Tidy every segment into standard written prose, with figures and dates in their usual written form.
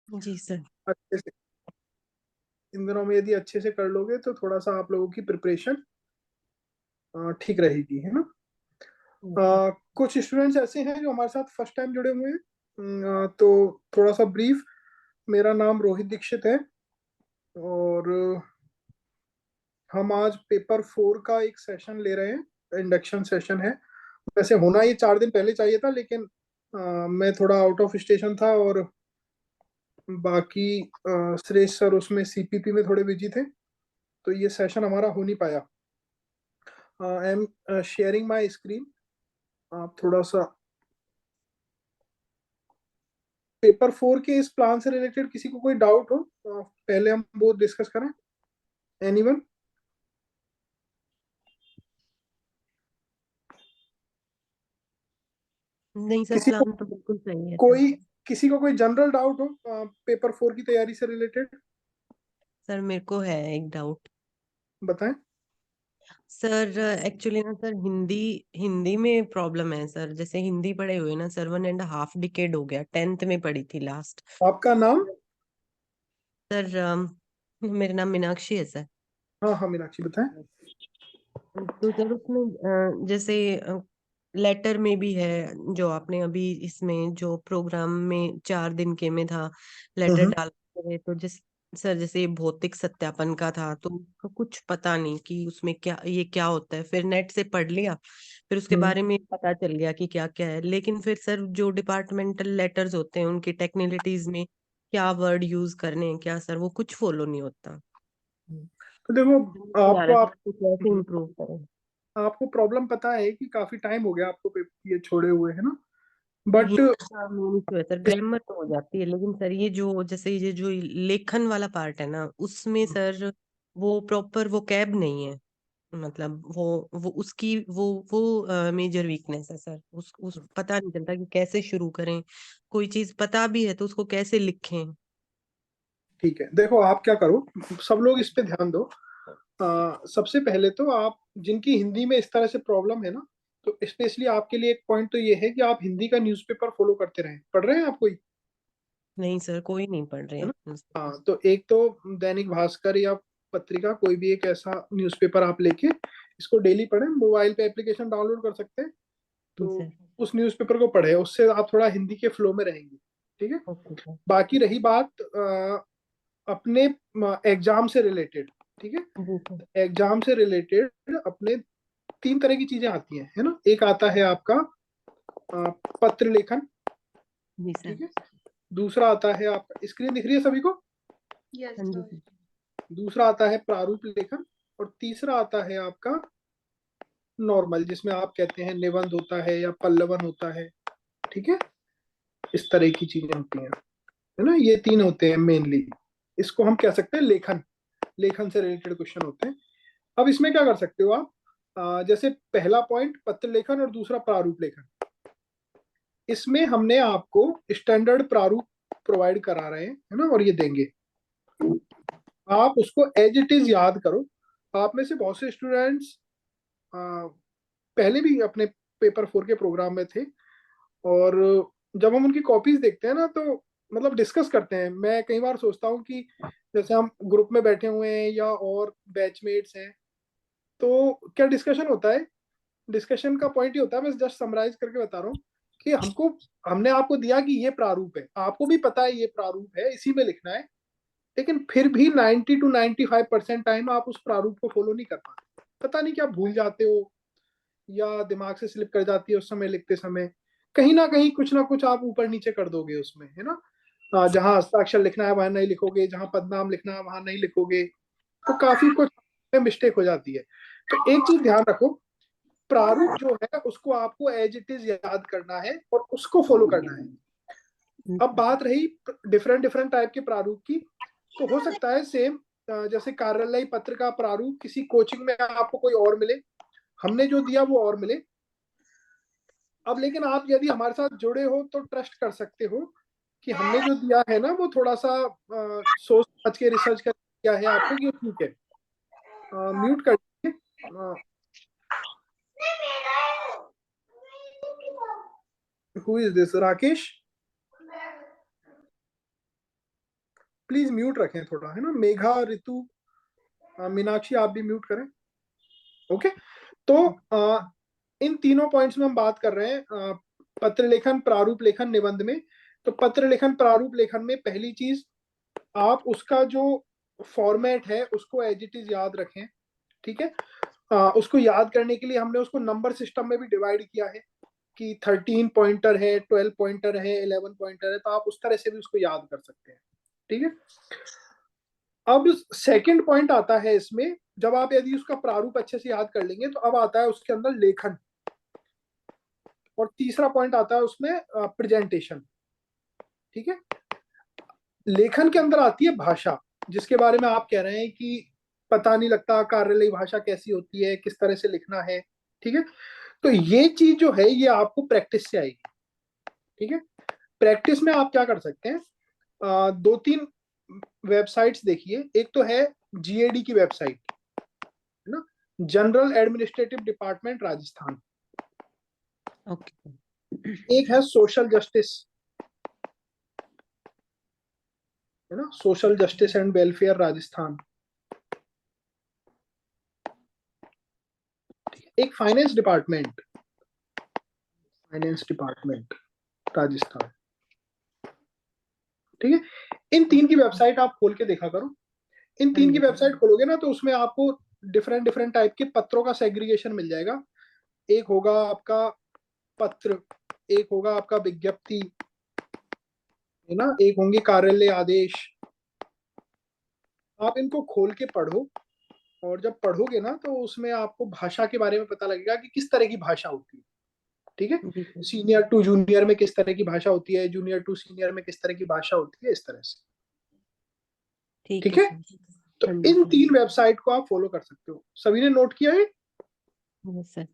जी sir. अच्छे से इन दिनों में यदि अच्छे से कर लोगे तो थोड़ा सा आप लोगों की प्रिपरेशन ठीक रहेगी, है ना। ओके। कुछ स्टूडेंट्स ऐसे हैं जो हमारे साथ फर्स्ट टाइम जुड़े हुए हैं। तो थोड़ा सा ब्रीफ, मेरा नाम रोहित दीक्षित है और हम आज पेपर 4 का एक सेशन ले रहे हैं, इंडक्शन सेशन है। वैसे होना ये 4 दिन पहले चाहिए था, लेकिन मैं थोड़ा आउट ऑफ स्टेशन था और बाकी श्रेष्ठ सर उसमें सीपीपी में थोड़े बिजी थे, तो ये सेशन हमारा हो नहीं पाया। I am sharing my screen. आप थोड़ा सा पेपर 4 के इस प्लान से रिलेटेड किसी को कोई डाउट हो पहले हम वो डिस्कस करें। एनीवन? नहीं सर, किसी को प्लान तो बिल्कुल सही है सर। कोई किसी को कोई जनरल डाउट हो पेपर 4 की तैयारी से रिलेटेड? सर मेरे को है एक डाउट। बताएं। सर एक्चुअली ना सर, हिंदी हिंदी में प्रॉब्लम है सर। जैसे हिंदी पढ़े हुए ना सर, 1.5 डिकेड हो गया, 10th में पढ़ी थी लास्ट। आपका नाम? सर मेरा नाम मीनाक्षी है सर। हाँ हाँ, मीनाक्षी बताएं। तो सर उसमें जैसे लेटर में भी है, जो आपने अभी इसमें जो प्रोग्राम में 4 दिन के में था, लेटर हम्म डाल रहे तो जिस सर जैसे ये भौतिक सत्यापन का था, तो उसका कुछ पता नहीं कि उसमें क्या, ये क्या होता है। फिर नेट से पढ़ लिया, फिर उसके हम्म। बारे में पता चल गया कि क्या क्या है। लेकिन फिर सर जो डिपार्टमेंटल लेटर्स होते हैं उनकी टेक्निकलिटीज में क्या वर्ड यूज करने हैं क्या सर, वो कुछ फॉलो नहीं होता। तो देखो, समझ नहीं आ आपको रहा आप सर कि कैसे इम्प्रूव करें। आपको प्रॉब्लम पता है कि काफी टाइम हो गया आपको ये छोड़े हुए, है ना। सर बट हिंदी का मेन इशू है सर, ग्रामर तो हो जाती है, लेकिन सर ये जो जैसे ये जो लेखन वाला पार्ट है ना, उसमें सर वो प्रॉपर वो कैब नहीं है। मतलब वो उसकी वो मेजर वीकनेस है सर। उस पता नहीं चलता कि कैसे शुरू करें। कोई चीज पता भी है तो उसको कैसे लिखें। ठीक है, देखो आप क्या करो, सब लोग इस पे ध्यान दो। सबसे पहले तो आप जिनकी हिंदी में इस तरह से प्रॉब्लम है ना, तो स्पेशली आपके लिए एक पॉइंट तो ये है कि आप हिंदी का न्यूज़पेपर फॉलो करते रहें। पढ़ रहे हैं आप कोई? नहीं सर, कोई नहीं पढ़ रहे है ना। हैं। हाँ, तो एक तो दैनिक भास्कर या पत्रिका, कोई भी एक ऐसा न्यूज़पेपर आप लेके इसको डेली पढ़ें। मोबाइल पे एप्लीकेशन डाउनलोड कर सकते हैं, जी तो सर। उस न्यूज़पेपर को पढ़े, उससे आप थोड़ा हिंदी के फ्लो में रहेंगे। ठीक है। Okay sir. बाकी रही बात अपने एग्जाम से रिलेटेड। ठीक है। जी सर। एग्जाम से रिलेटेड अपने 3 तरह की चीजें आती हैं, है ना। एक आता है आपका पत्र लेखन। जी सर। ठीक है। दूसरा आता है आपका, स्क्रीन दिख रही है सभी को? हाँ जी सर। दूसरा आता है प्रारूप लेखन। और तीसरा आता है आपका नॉर्मल, जिसमें आप कहते हैं निबंध होता है या पल्लवन होता है। ठीक है। इस तरह की चीजें होती हैं, है ना। ये 3 होते हैं मेनली। इसको हम कह सकते हैं लेखन। लेखन से रिलेटेड क्वेश्चन होते हैं। अब इसमें क्या कर सकते हो आप, जैसे पहला पॉइंट पत्र लेखन और दूसरा प्रारूप लेखन, इसमें हमने आपको स्टैंडर्ड प्रारूप प्रोवाइड करा रहे हैं, है ना, और ये देंगे। आप उसको एज इट इज याद करो। आप में से बहुत से स्टूडेंट्स पहले भी अपने पेपर 4 के प्रोग्राम में थे, और जब हम उनकी कॉपीज देखते हैं ना, तो मतलब डिस्कस करते हैं। मैं कई बार सोचता हूँ कि जैसे हम ग्रुप में बैठे हुए हैं या और बैचमेट्स हैं, तो क्या डिस्कशन होता है। डिस्कशन का पॉइंट ये होता है, मैं जस्ट समराइज करके बता रहा हूँ कि हमने आपको दिया कि ये प्रारूप है, आपको भी पता है ये प्रारूप है, इसी में लिखना है। लेकिन फिर भी 90 to 95% टाइम आप उस प्रारूप को फॉलो नहीं कर पाते। पता नहीं क्या भूल जाते हो, या दिमाग से स्लिप कर जाती है उस समय लिखते समय। कहीं ना कुछ आप ऊपर नीचे कर दोगे उसमें, है ना। जहां हस्ताक्षर लिखना है वहां नहीं लिखोगे, जहां पदनाम लिखना है वहां नहीं लिखोगे, तो काफी कुछ मिस्टेक हो जाती है। तो एक चीज ध्यान रखो, प्रारूप जो है उसको आपको एज इट इज याद करना है और उसको फॉलो करना है। अब बात रही डिफरेंट डिफरेंट टाइप के प्रारूप की, तो हो सकता है सेम जैसे कार्यालय पत्र का प्रारूप किसी कोचिंग में आपको कोई और मिले, हमने जो दिया वो और मिले। अब लेकिन आप यदि हमारे साथ जुड़े हो तो ट्रस्ट कर सकते हो कि हमने जो दिया है ना वो थोड़ा सा सोच समझ के रिसर्च कर किया है आपको, कि ठीक है। म्यूट कर दीजिए। Who is this? Rakesh? Please mute रखें थोड़ा, है ना। मेघा, ऋतु, मीनाक्षी आप भी म्यूट करें। ओके। तो इन तीनों पॉइंट्स में हम बात कर रहे हैं पत्र लेखन, प्रारूप लेखन, निबंध में। तो पत्र लेखन, प्रारूप लेखन में पहली चीज, आप उसका जो फॉर्मेट है उसको एज इट इज याद रखें। ठीक है। उसको याद करने के लिए हमने उसको नंबर सिस्टम में भी डिवाइड किया है कि 13 पॉइंटर है, 12 पॉइंटर है, 11 पॉइंटर है, तो आप उस तरह से भी उसको याद कर सकते हैं। ठीक है। अब सेकंड पॉइंट आता है इसमें, जब आप यदि उसका प्रारूप अच्छे से याद कर लेंगे तो अब आता है उसके अंदर लेखन, और तीसरा पॉइंट आता है उसमें प्रेजेंटेशन। ठीक है। लेखन के अंदर आती है भाषा, जिसके बारे में आप कह रहे हैं कि पता नहीं लगता कार्यालयी भाषा कैसी होती है, किस तरह से लिखना है। ठीक है। तो ये चीज जो है ये आपको प्रैक्टिस से आएगी। ठीक है। प्रैक्टिस में आप क्या कर सकते हैं, दो तीन वेबसाइट्स देखिए। एक तो है जीएडी की वेबसाइट, है ना, general administrative department Rajasthan. Okay. एक है सोशल जस्टिस, है ना, social justice and welfare Rajasthan. एक finance department, finance department Rajasthan. ठीक है। इन तीन की वेबसाइट आप खोल के देखा करो। इन हाँ तीन की जी वेबसाइट खोलोगे ना तो उसमें आपको डिफरेंट डिफरेंट टाइप के पत्रों का सेग्रीगेशन मिल जाएगा। एक होगा आपका पत्र, एक होगा आपका विज्ञप्ति, है ना, एक होंगे कार्यालय आदेश। आप इनको खोल के पढ़ो, और जब पढ़ोगे ना तो उसमें आपको भाषा के बारे में पता लगेगा कि किस तरह की भाषा होती है। ठीक है। जी सर। सीनियर टू जूनियर में किस तरह की भाषा होती है, जूनियर टू सीनियर में किस तरह की भाषा होती है, इस तरह से। ठीक ठीक है है। सर। तो हाँ जी इन सर। तीन वेबसाइट को आप फॉलो कर सकते हो। सभी ने नोट किया है? Yes sir.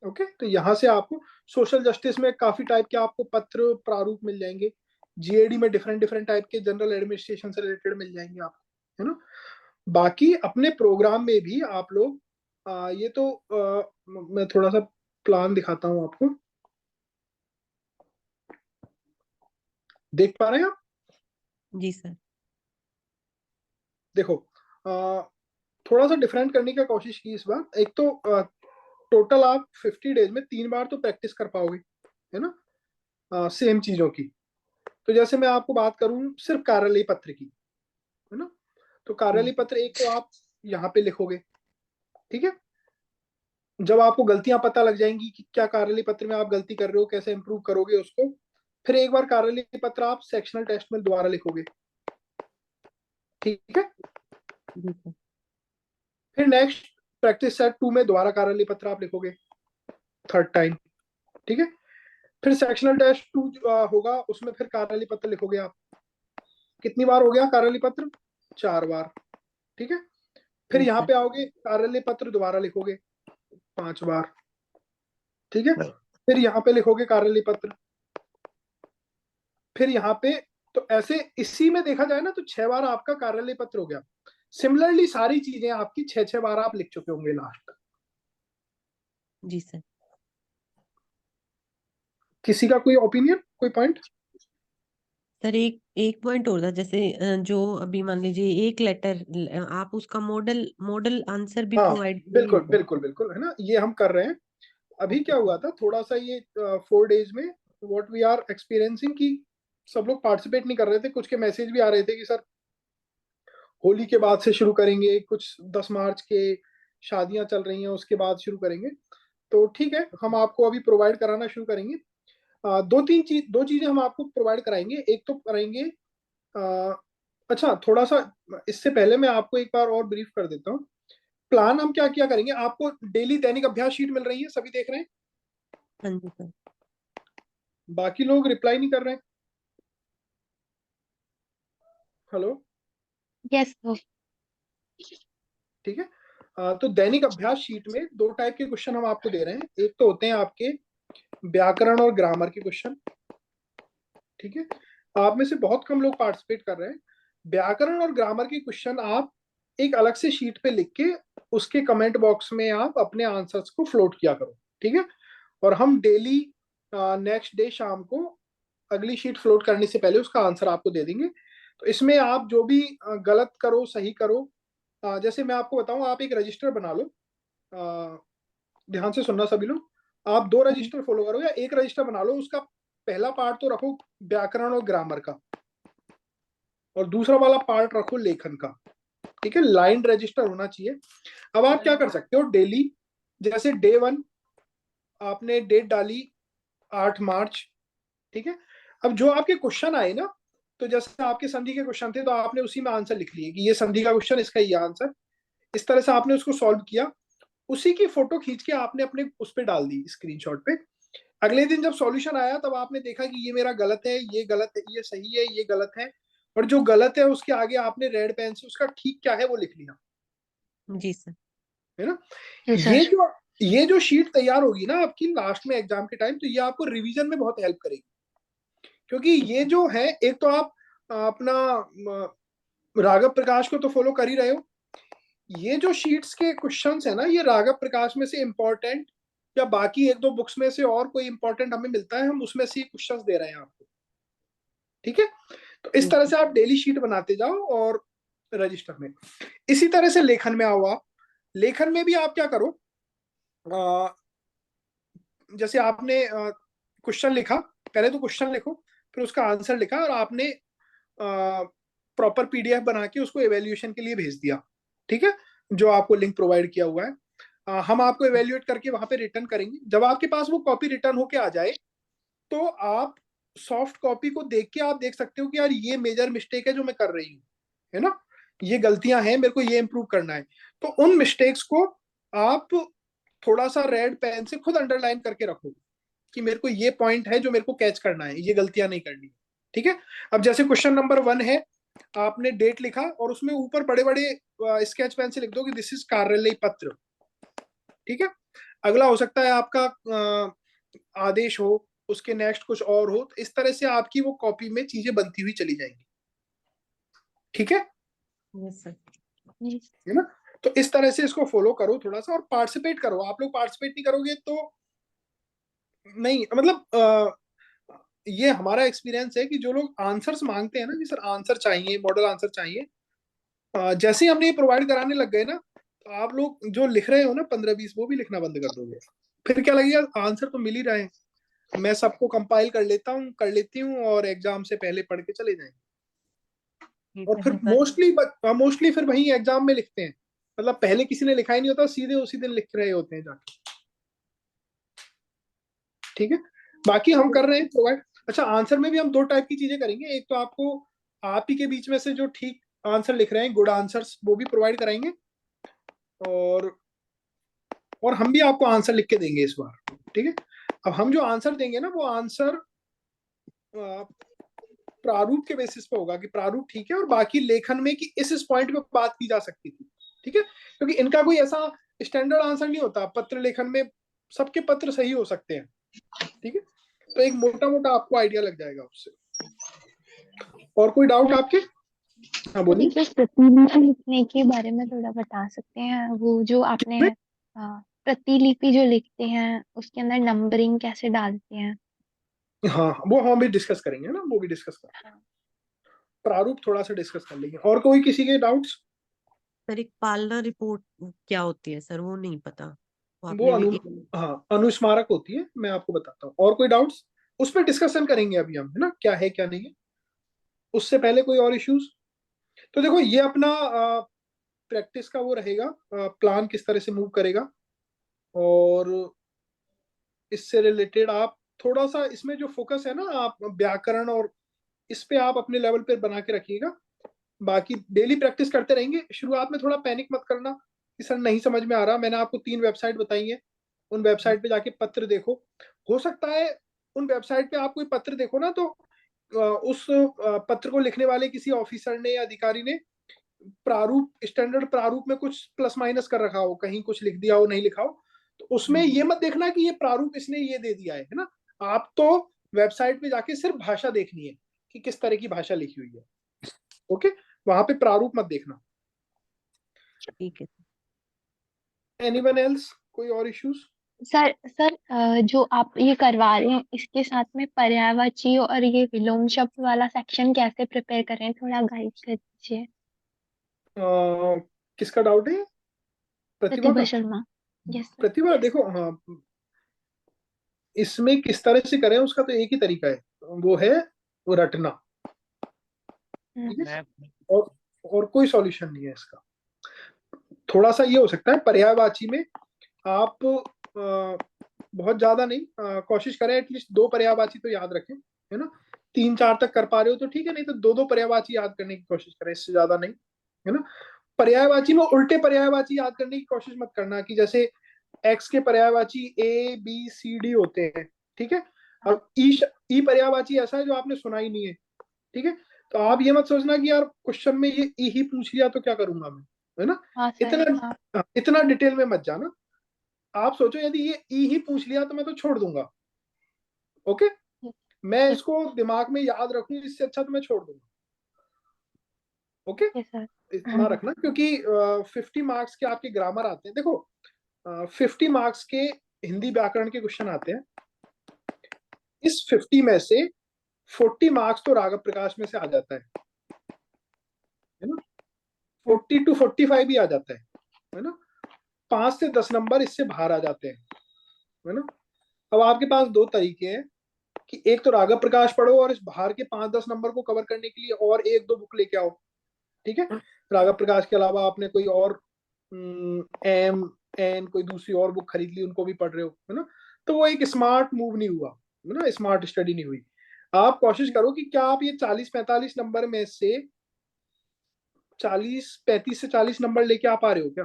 ओके। तो यहाँ से आपको सोशल जस्टिस में काफी टाइप के आपको पत्र प्रारूप मिल जाएंगे। जीएडी में डिफरेंट डिफरेंट टाइप के जनरल एडमिनिस्ट्रेशन से रिलेटेड मिल जाएंगे आपको, है ना। बाकी अपने प्रोग्राम में भी आप लोग ये तो मैं थोड़ा सा प्लान दिखाता हूँ आपको, देख पा रहे हैं आप? जी सर। देखो, थोड़ा सा डिफरेंट करने की कोशिश की इस बार। एक तो टोटल आप 50 डेज में 3 बार तो प्रैक्टिस कर पाओगे, है ना, सेम चीजों की। तो जैसे मैं आपको बात करूं सिर्फ कार्यालय पत्र की, है ना, तो कार्यालय पत्र एक तो आप यहाँ पे लिखोगे। ठीक है। जब आपको गलतियां पता लग जाएंगी कि क्या कार्यालय पत्र में आप गलती कर रहे हो, कैसे इंप्रूव करोगे उसको, फिर एक बार कार्यालय पत्र आप सेक्शनल टेस्ट में दोबारा लिखोगे। ठीक है। जी सर। फिर नेक्स्ट प्रैक्टिस सेट 2 में दोबारा कार्यालय पत्र आप लिखोगे, थर्ड टाइम। ठीक है। फिर सेक्शनल टेस्ट 2 होगा, उसमें फिर कार्यालय पत्र लिखोगे आप। कितनी बार हो गया कार्यालय पत्र? 4 बार। ठीक है। फिर यस यहाँ सर। पे आओगे, कार्यालय पत्र दोबारा लिखोगे 5 बार। ठीक है। फिर यहाँ पे लिखोगे कार्यालय पत्र, फिर यहाँ पे, तो ऐसे इसी में देखा जाए ना तो 6 बार आपका कार्यालय पत्र हो गया। सिमिलरली सारी चीजें आपकी 6 6 बार आप लिख चुके होंगे लास्ट तक। जी सर। किसी का कोई ओपिनियन, कोई पॉइंट? सर एक एक पॉइंट और था, जैसे जो अभी मान लीजिए एक लेटर, आप उसका मॉडल मॉडल आंसर भी हाँ, प्रोवाइड करेंगे बिल्कुल सर? बिल्कुल बिल्कुल, है ना, ये हम कर रहे हैं। अभी ओके क्या सर। हुआ था थोड़ा सा ये 4 डेज में, व्हाट वी आर एक्सपीरियंसिंग कि सब लोग पार्टिसिपेट नहीं कर रहे थे। कुछ के मैसेज भी आ रहे थे कि सर होली के बाद से शुरू करेंगे, कुछ 10 मार्च के शादियां चल रही हैं उसके बाद शुरू करेंगे। तो ठीक है, हम आपको अभी प्रोवाइड कराना शुरू करेंगे। दो चीजें हम आपको प्रोवाइड कराएंगे। एक तो कराएंगे, अ, अच्छा थोड़ा सा इससे पहले मैं आपको एक बार और ब्रीफ कर देता हूँ। प्लान हम क्या क्या करेंगे, आपको डेली दैनिक अभ्यास शीट मिल रही है, सभी देख रहे हैं? हाँ जी सर। बाकी लोग रिप्लाई नहीं कर रहे हैं। हेलो। Yes sir. ठीक है। तो दैनिक अभ्यास शीट में 2 टाइप के क्वेश्चन हम आपको दे रहे हैं। एक तो होते हैं आपके व्याकरण और ग्रामर के क्वेश्चन। ठीक है। आप में से बहुत कम लोग पार्टिसिपेट कर रहे हैं। व्याकरण और ग्रामर के क्वेश्चन आप एक अलग से शीट पे लिख के उसके कमेंट बॉक्स में आप अपने आंसर्स को फ्लोट किया करो। ठीक है। और हम डेली नेक्स्ट डे शाम को अगली शीट फ्लोट करने से पहले उसका आंसर आपको दे देंगे। तो इसमें आप जो भी गलत करो सही करो, जैसे मैं आपको बताऊं, आप एक रजिस्टर बना लो। ध्यान से सुनना सभी लोग, आप 2 रजिस्टर फॉलो करो या एक रजिस्टर बना लो। उसका पहला पार्ट तो रखो व्याकरण और ग्रामर का, और दूसरा वाला पार्ट रखो लेखन का। ठीक है, लाइन रजिस्टर होना चाहिए। अब आप क्या कर सकते हो, डेली जैसे डे 1 आपने डेट डाली 8 मार्च, ठीक है। अब जो आपके क्वेश्चन आए ना, तो जैसे आपके संधि के क्वेश्चन थे तो आपने उसी में आंसर लिख लिए कि ये संधि का क्वेश्चन, इसका ये आंसर। इस तरह से आपने उसको सॉल्व किया, उसी की फोटो खींच के आपने अपने उस पर डाल दी स्क्रीनशॉट पे। अगले दिन जब सॉल्यूशन आया तब आपने देखा कि ये मेरा गलत है, ये गलत है, ये सही है, ये गलत है, और जो गलत है उसके आगे आपने रेड पेन से उसका ठीक क्या है वो लिख लिया, जी सर। है ना। जी ये सर। जो ये जो शीट तैयार होगी ना आपकी लास्ट में एग्जाम के टाइम, तो ये आपको रिवीजन में बहुत हेल्प करेगी। क्योंकि ये जो है, एक तो आप अपना राघव प्रकाश को तो फॉलो कर ही रहे हो, ये जो शीट्स के क्वेश्चंस है ना, ये राघव प्रकाश में से इंपॉर्टेंट या बाकी 1-2 बुक्स में से और कोई इंपॉर्टेंट हमें मिलता है, हम उसमें से क्वेश्चंस दे रहे हैं आपको। ठीक है, तो इस तरह से आप डेली शीट बनाते जाओ और रजिस्टर में। इसी तरह से लेखन में आओ आप। लेखन में भी आप क्या करो, जैसे आपने क्वेश्चन लिखा, पहले तो क्वेश्चन लिखो, फिर उसका आंसर लिखा, और आपने प्रॉपर पीडीएफ बना के उसको एवेल्यूएशन के लिए भेज दिया। ठीक है, जो आपको लिंक प्रोवाइड किया हुआ है, हम आपको एवेल्यूएट करके वहां पे रिटर्न करेंगे। जब आपके पास वो कॉपी रिटर्न होके आ जाए, तो आप सॉफ्ट कॉपी को देख के आप देख सकते हो कि यार ये मेजर मिस्टेक है जो मैं कर रही हूँ, है ना, ये गलतियां हैं, मेरे को ये इंप्रूव करना है। तो उन मिस्टेक्स को आप थोड़ा सा रेड पेन से खुद अंडरलाइन करके रखो कि मेरे को ये पॉइंट है जो मेरे को कैच करना है, ये गलतियां नहीं करनी। ठीक है, अब जैसे क्वेश्चन नंबर 1 है, आपने डेट लिखा और उसमें ऊपर बड़े बड़े स्केच पेन से लिख दो कि दिस इज कार्यालय पत्र। ठीक है, अगला हो सकता है आपका आदेश हो, उसके नेक्स्ट कुछ और हो, तो इस तरह से आपकी वो कॉपी में चीजें बनती हुई चली जाएंगी। ठीक है, यस सर। है ना। तो इस तरह से इसको फॉलो करो थोड़ा सा, और पार्टिसिपेट करो। आप लोग पार्टिसिपेट नहीं करोगे तो नहीं, मतलब ये हमारा एक्सपीरियंस है कि जो लोग आंसर्स मांगते हैं ना कि सर आंसर चाहिए, मॉडल आंसर चाहिए, जैसे ही हमने ये प्रोवाइड कराने लग गए ना, तो आप लोग जो लिख रहे हो ना 15-20, वो भी लिखना बंद कर दोगे। फिर क्या लगेगा, आंसर तो मिल ही रहे हैं, मैं सबको कंपाइल कर लेता हूँ, कर लेती हूँ, और एग्जाम से पहले पढ़ के चले जाएंगे। ठीक और है फिर सर। मोस्टली फिर वही एग्जाम में लिखते हैं, मतलब पहले किसी ने लिखा ही नहीं होता, सीधे उसी दिन लिख रहे होते हैं जाके। ठीक है, बाकी हम कर रहे हैं प्रोवाइड। अच्छा, आंसर में भी हम 2 टाइप की चीजें करेंगे। एक तो आपको आप ही के बीच में से जो ठीक आंसर लिख रहे हैं, गुड आंसर्स, वो भी प्रोवाइड कराएंगे, और हम भी आपको आंसर लिख के देंगे इस बार। ठीक है, अब हम जो आंसर देंगे ना, वो आंसर प्रारूप के बेसिस पे होगा कि प्रारूप ठीक है, और बाकी लेखन में कि इस पॉइंट पे बात की जा सकती थी। ठीक है, क्योंकि इनका कोई ऐसा स्टैंडर्ड आंसर नहीं होता। पत्र लेखन में सबके पत्र सही हो सकते हैं। ठीक है, तो एक मोटा मोटा आपको आइडिया लग जाएगा उससे। और कोई डाउट आपके? हाँ बोलिए। ठीक है, प्रतिलिपि लिखने के बारे में थोड़ा बता सकते हैं? वो जो आपने प्रतिलिपि जो लिखते हैं उसके अंदर नंबरिंग कैसे डालते हैं? हाँ, वो हम भी डिस्कस करेंगे ना, वो भी डिस्कस कर, हाँ। प्रारूप थोड़ा सा डिस्कस कर लेंगे। और कोई किसी के डाउट्स? सर एक पालना रिपोर्ट क्या होती है सर, वो नहीं पता। वो वो आपने भी हाँ, अनुस्मारक होती है, मैं आपको बताता हूँ। और कोई डाउट्स? उस पर डिस्कशन करेंगे अभी हम, है ना, क्या है क्या नहीं है। उससे पहले कोई और इश्यूज? तो देखो, ये अपना प्रैक्टिस का वो रहेगा, प्लान किस तरह से मूव करेगा, और इससे रिलेटेड आप थोड़ा सा इसमें जो फोकस है ना, आप व्याकरण और इस पे आप अपने लेवल पे बना के रखिएगा। बाकी डेली प्रैक्टिस करते रहेंगे। शुरुआत में थोड़ा पैनिक मत करना कि सर नहीं समझ में आ रहा। मैंने आपको 3 वेबसाइट बताई है, उन वेबसाइट पे जाके पत्र देखो। हो सकता है उन वेबसाइट पे आप कोई पत्र देखो ना, तो उस पत्र को लिखने वाले किसी ऑफिसर ने या अधिकारी ने प्रारूप, स्टैंडर्ड प्रारूप में कुछ प्लस माइनस कर रखा हो, कहीं कुछ लिख दिया हो, नहीं लिखा हो, तो उसमें ये मत देखना कि ये प्रारूप इसने ये दे दिया है ना। आप तो वेबसाइट पे जाके सिर्फ भाषा देखनी है कि किस तरह की भाषा लिखी हुई है। ओके, वहां पे प्रारूप मत देखना। ठीक है। Anyone else? कोई और इश्यूज? सर जो आप ये करवा रहे हैं इसके साथ में पर्यायवाची और ये विलोम शब्द वाला सेक्शन कैसे प्रिपेयर करें, थोड़ा गाइड कर दीजिए। किसका डाउट है? प्रतिभा प्रतिभा का? शर्मा। Yes sir. प्रतिभा देखो, हाँ, इसमें किस तरह से करें उसका तो एक ही तरीका है, वो है वो रटना। ठीक है, और कोई सॉल्यूशन नहीं है इसका। थोड़ा सा ये हो सकता है पर्यायवाची में आप बहुत ज्यादा नहीं, कोशिश करें एटलीस्ट 2 पर्यायवाची तो याद रखें, है ना। 3-4 तक कर पा रहे हो तो ठीक है, नहीं तो 2-2 पर्यायवाची याद करने की कोशिश करें, इससे ज्यादा नहीं, है ना। पर्यायवाची में उल्टे पर्यायवाची याद करने की कोशिश मत करना कि जैसे एक्स के पर्यायवाची ए बी सी डी होते हैं, ठीक है। और ई पर्यायवाची ऐसा है जो आपने सुना ही नहीं है, ठीक है। तो आप ये मत सोचना कि यार क्वेश्चन में ये ई ही पूछ लिया तो क्या करूंगा मैं, है ना। हाँ सर। हाँ। इतना डिटेल में मत जाना। आप सोचो यदि ये ई ही पूछ लिया तो मैं तो छोड़ दूंगा, ओके। मैं ठीक। इसको दिमाग में याद रखूं इससे अच्छा तो मैं छोड़ दूंगा, ओके। Yes sir. इतना रखना, क्योंकि 50 मार्क्स के आपके ग्रामर आते हैं, देखो 50 मार्क्स के हिंदी व्याकरण के क्वेश्चन आते हैं। इस 50 में से 40 मार्क्स तो राघव प्रकाश में से आ जाता है ना। 40 to 45 भी आ जाता है ना। 5 से 10 नंबर इससे बाहर आ जाते हैं, है ना। अब आपके पास 2 तरीके हैं कि एक तो राघव प्रकाश पढ़ो और इस बाहर के 5-10 नंबर को कवर करने के लिए और 1-2 बुक लेके आओ, ठीक है। राघव प्रकाश के अलावा आपने कोई और एम एन कोई दूसरी और बुक खरीद ली, उनको भी पढ़ रहे हो, है ना। तो वो एक स्मार्ट मूव नहीं हुआ, है ना, स्मार्ट स्टडी नहीं हुई। आप कोशिश करो कि क्या आप ये 40-45 नंबर में से 35 से 40 नंबर लेके आ पा रहे हो क्या,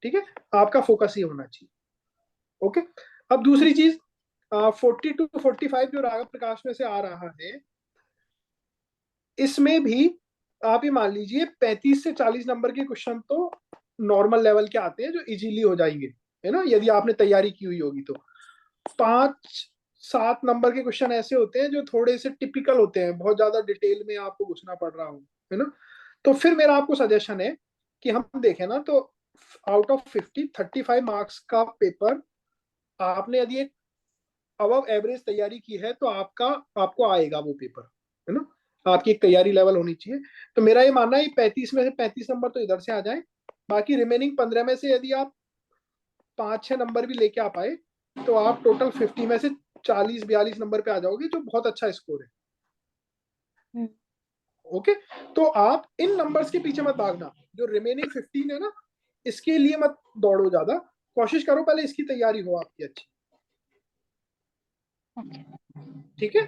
ठीक है। आपका फोकस ये होना चाहिए, ओके। अब दूसरी चीज, 40 to 45 जो राघव प्रकाश में से आ रहा है, इसमें भी आप ये मान लीजिए 35 से 40 नंबर के क्वेश्चन तो नॉर्मल लेवल के आते हैं जो इजीली हो जाएंगे, है ना, यदि आपने तैयारी की हुई होगी तो। 5-7 नंबर के क्वेश्चन ऐसे होते हैं जो थोड़े से टिपिकल होते हैं, बहुत ज्यादा डिटेल में आपको घुसना पड़ रहा हो, है ना। तो फिर मेरा आपको सजेशन है कि हम देखें ना तो आउट ऑफ 35 मार्क्स का पेपर आपने यदि एक अबव एवरेज तैयारी की है तो आपको आएगा वो पेपर, है ना। आपकी एक तैयारी लेवल होनी चाहिए। तो मेरा ये मानना है 35 में से 35 नंबर तो इधर से आ जाए, बाकी रिमेनिंग 15 में से यदि आप 5-6 नंबर भी लेके आ पाए तो आप टोटल 50 में से 40-42 नंबर पे आ जाओगे, जो बहुत अच्छा स्कोर है, ओके। तो आप इन नंबर्स के पीछे मत भागना, जो रिमेनिंग 15 है ना, इसके लिए मत दौड़ो ज्यादा। कोशिश करो पहले इसकी तैयारी हो आपकी अच्छी, ठीक है।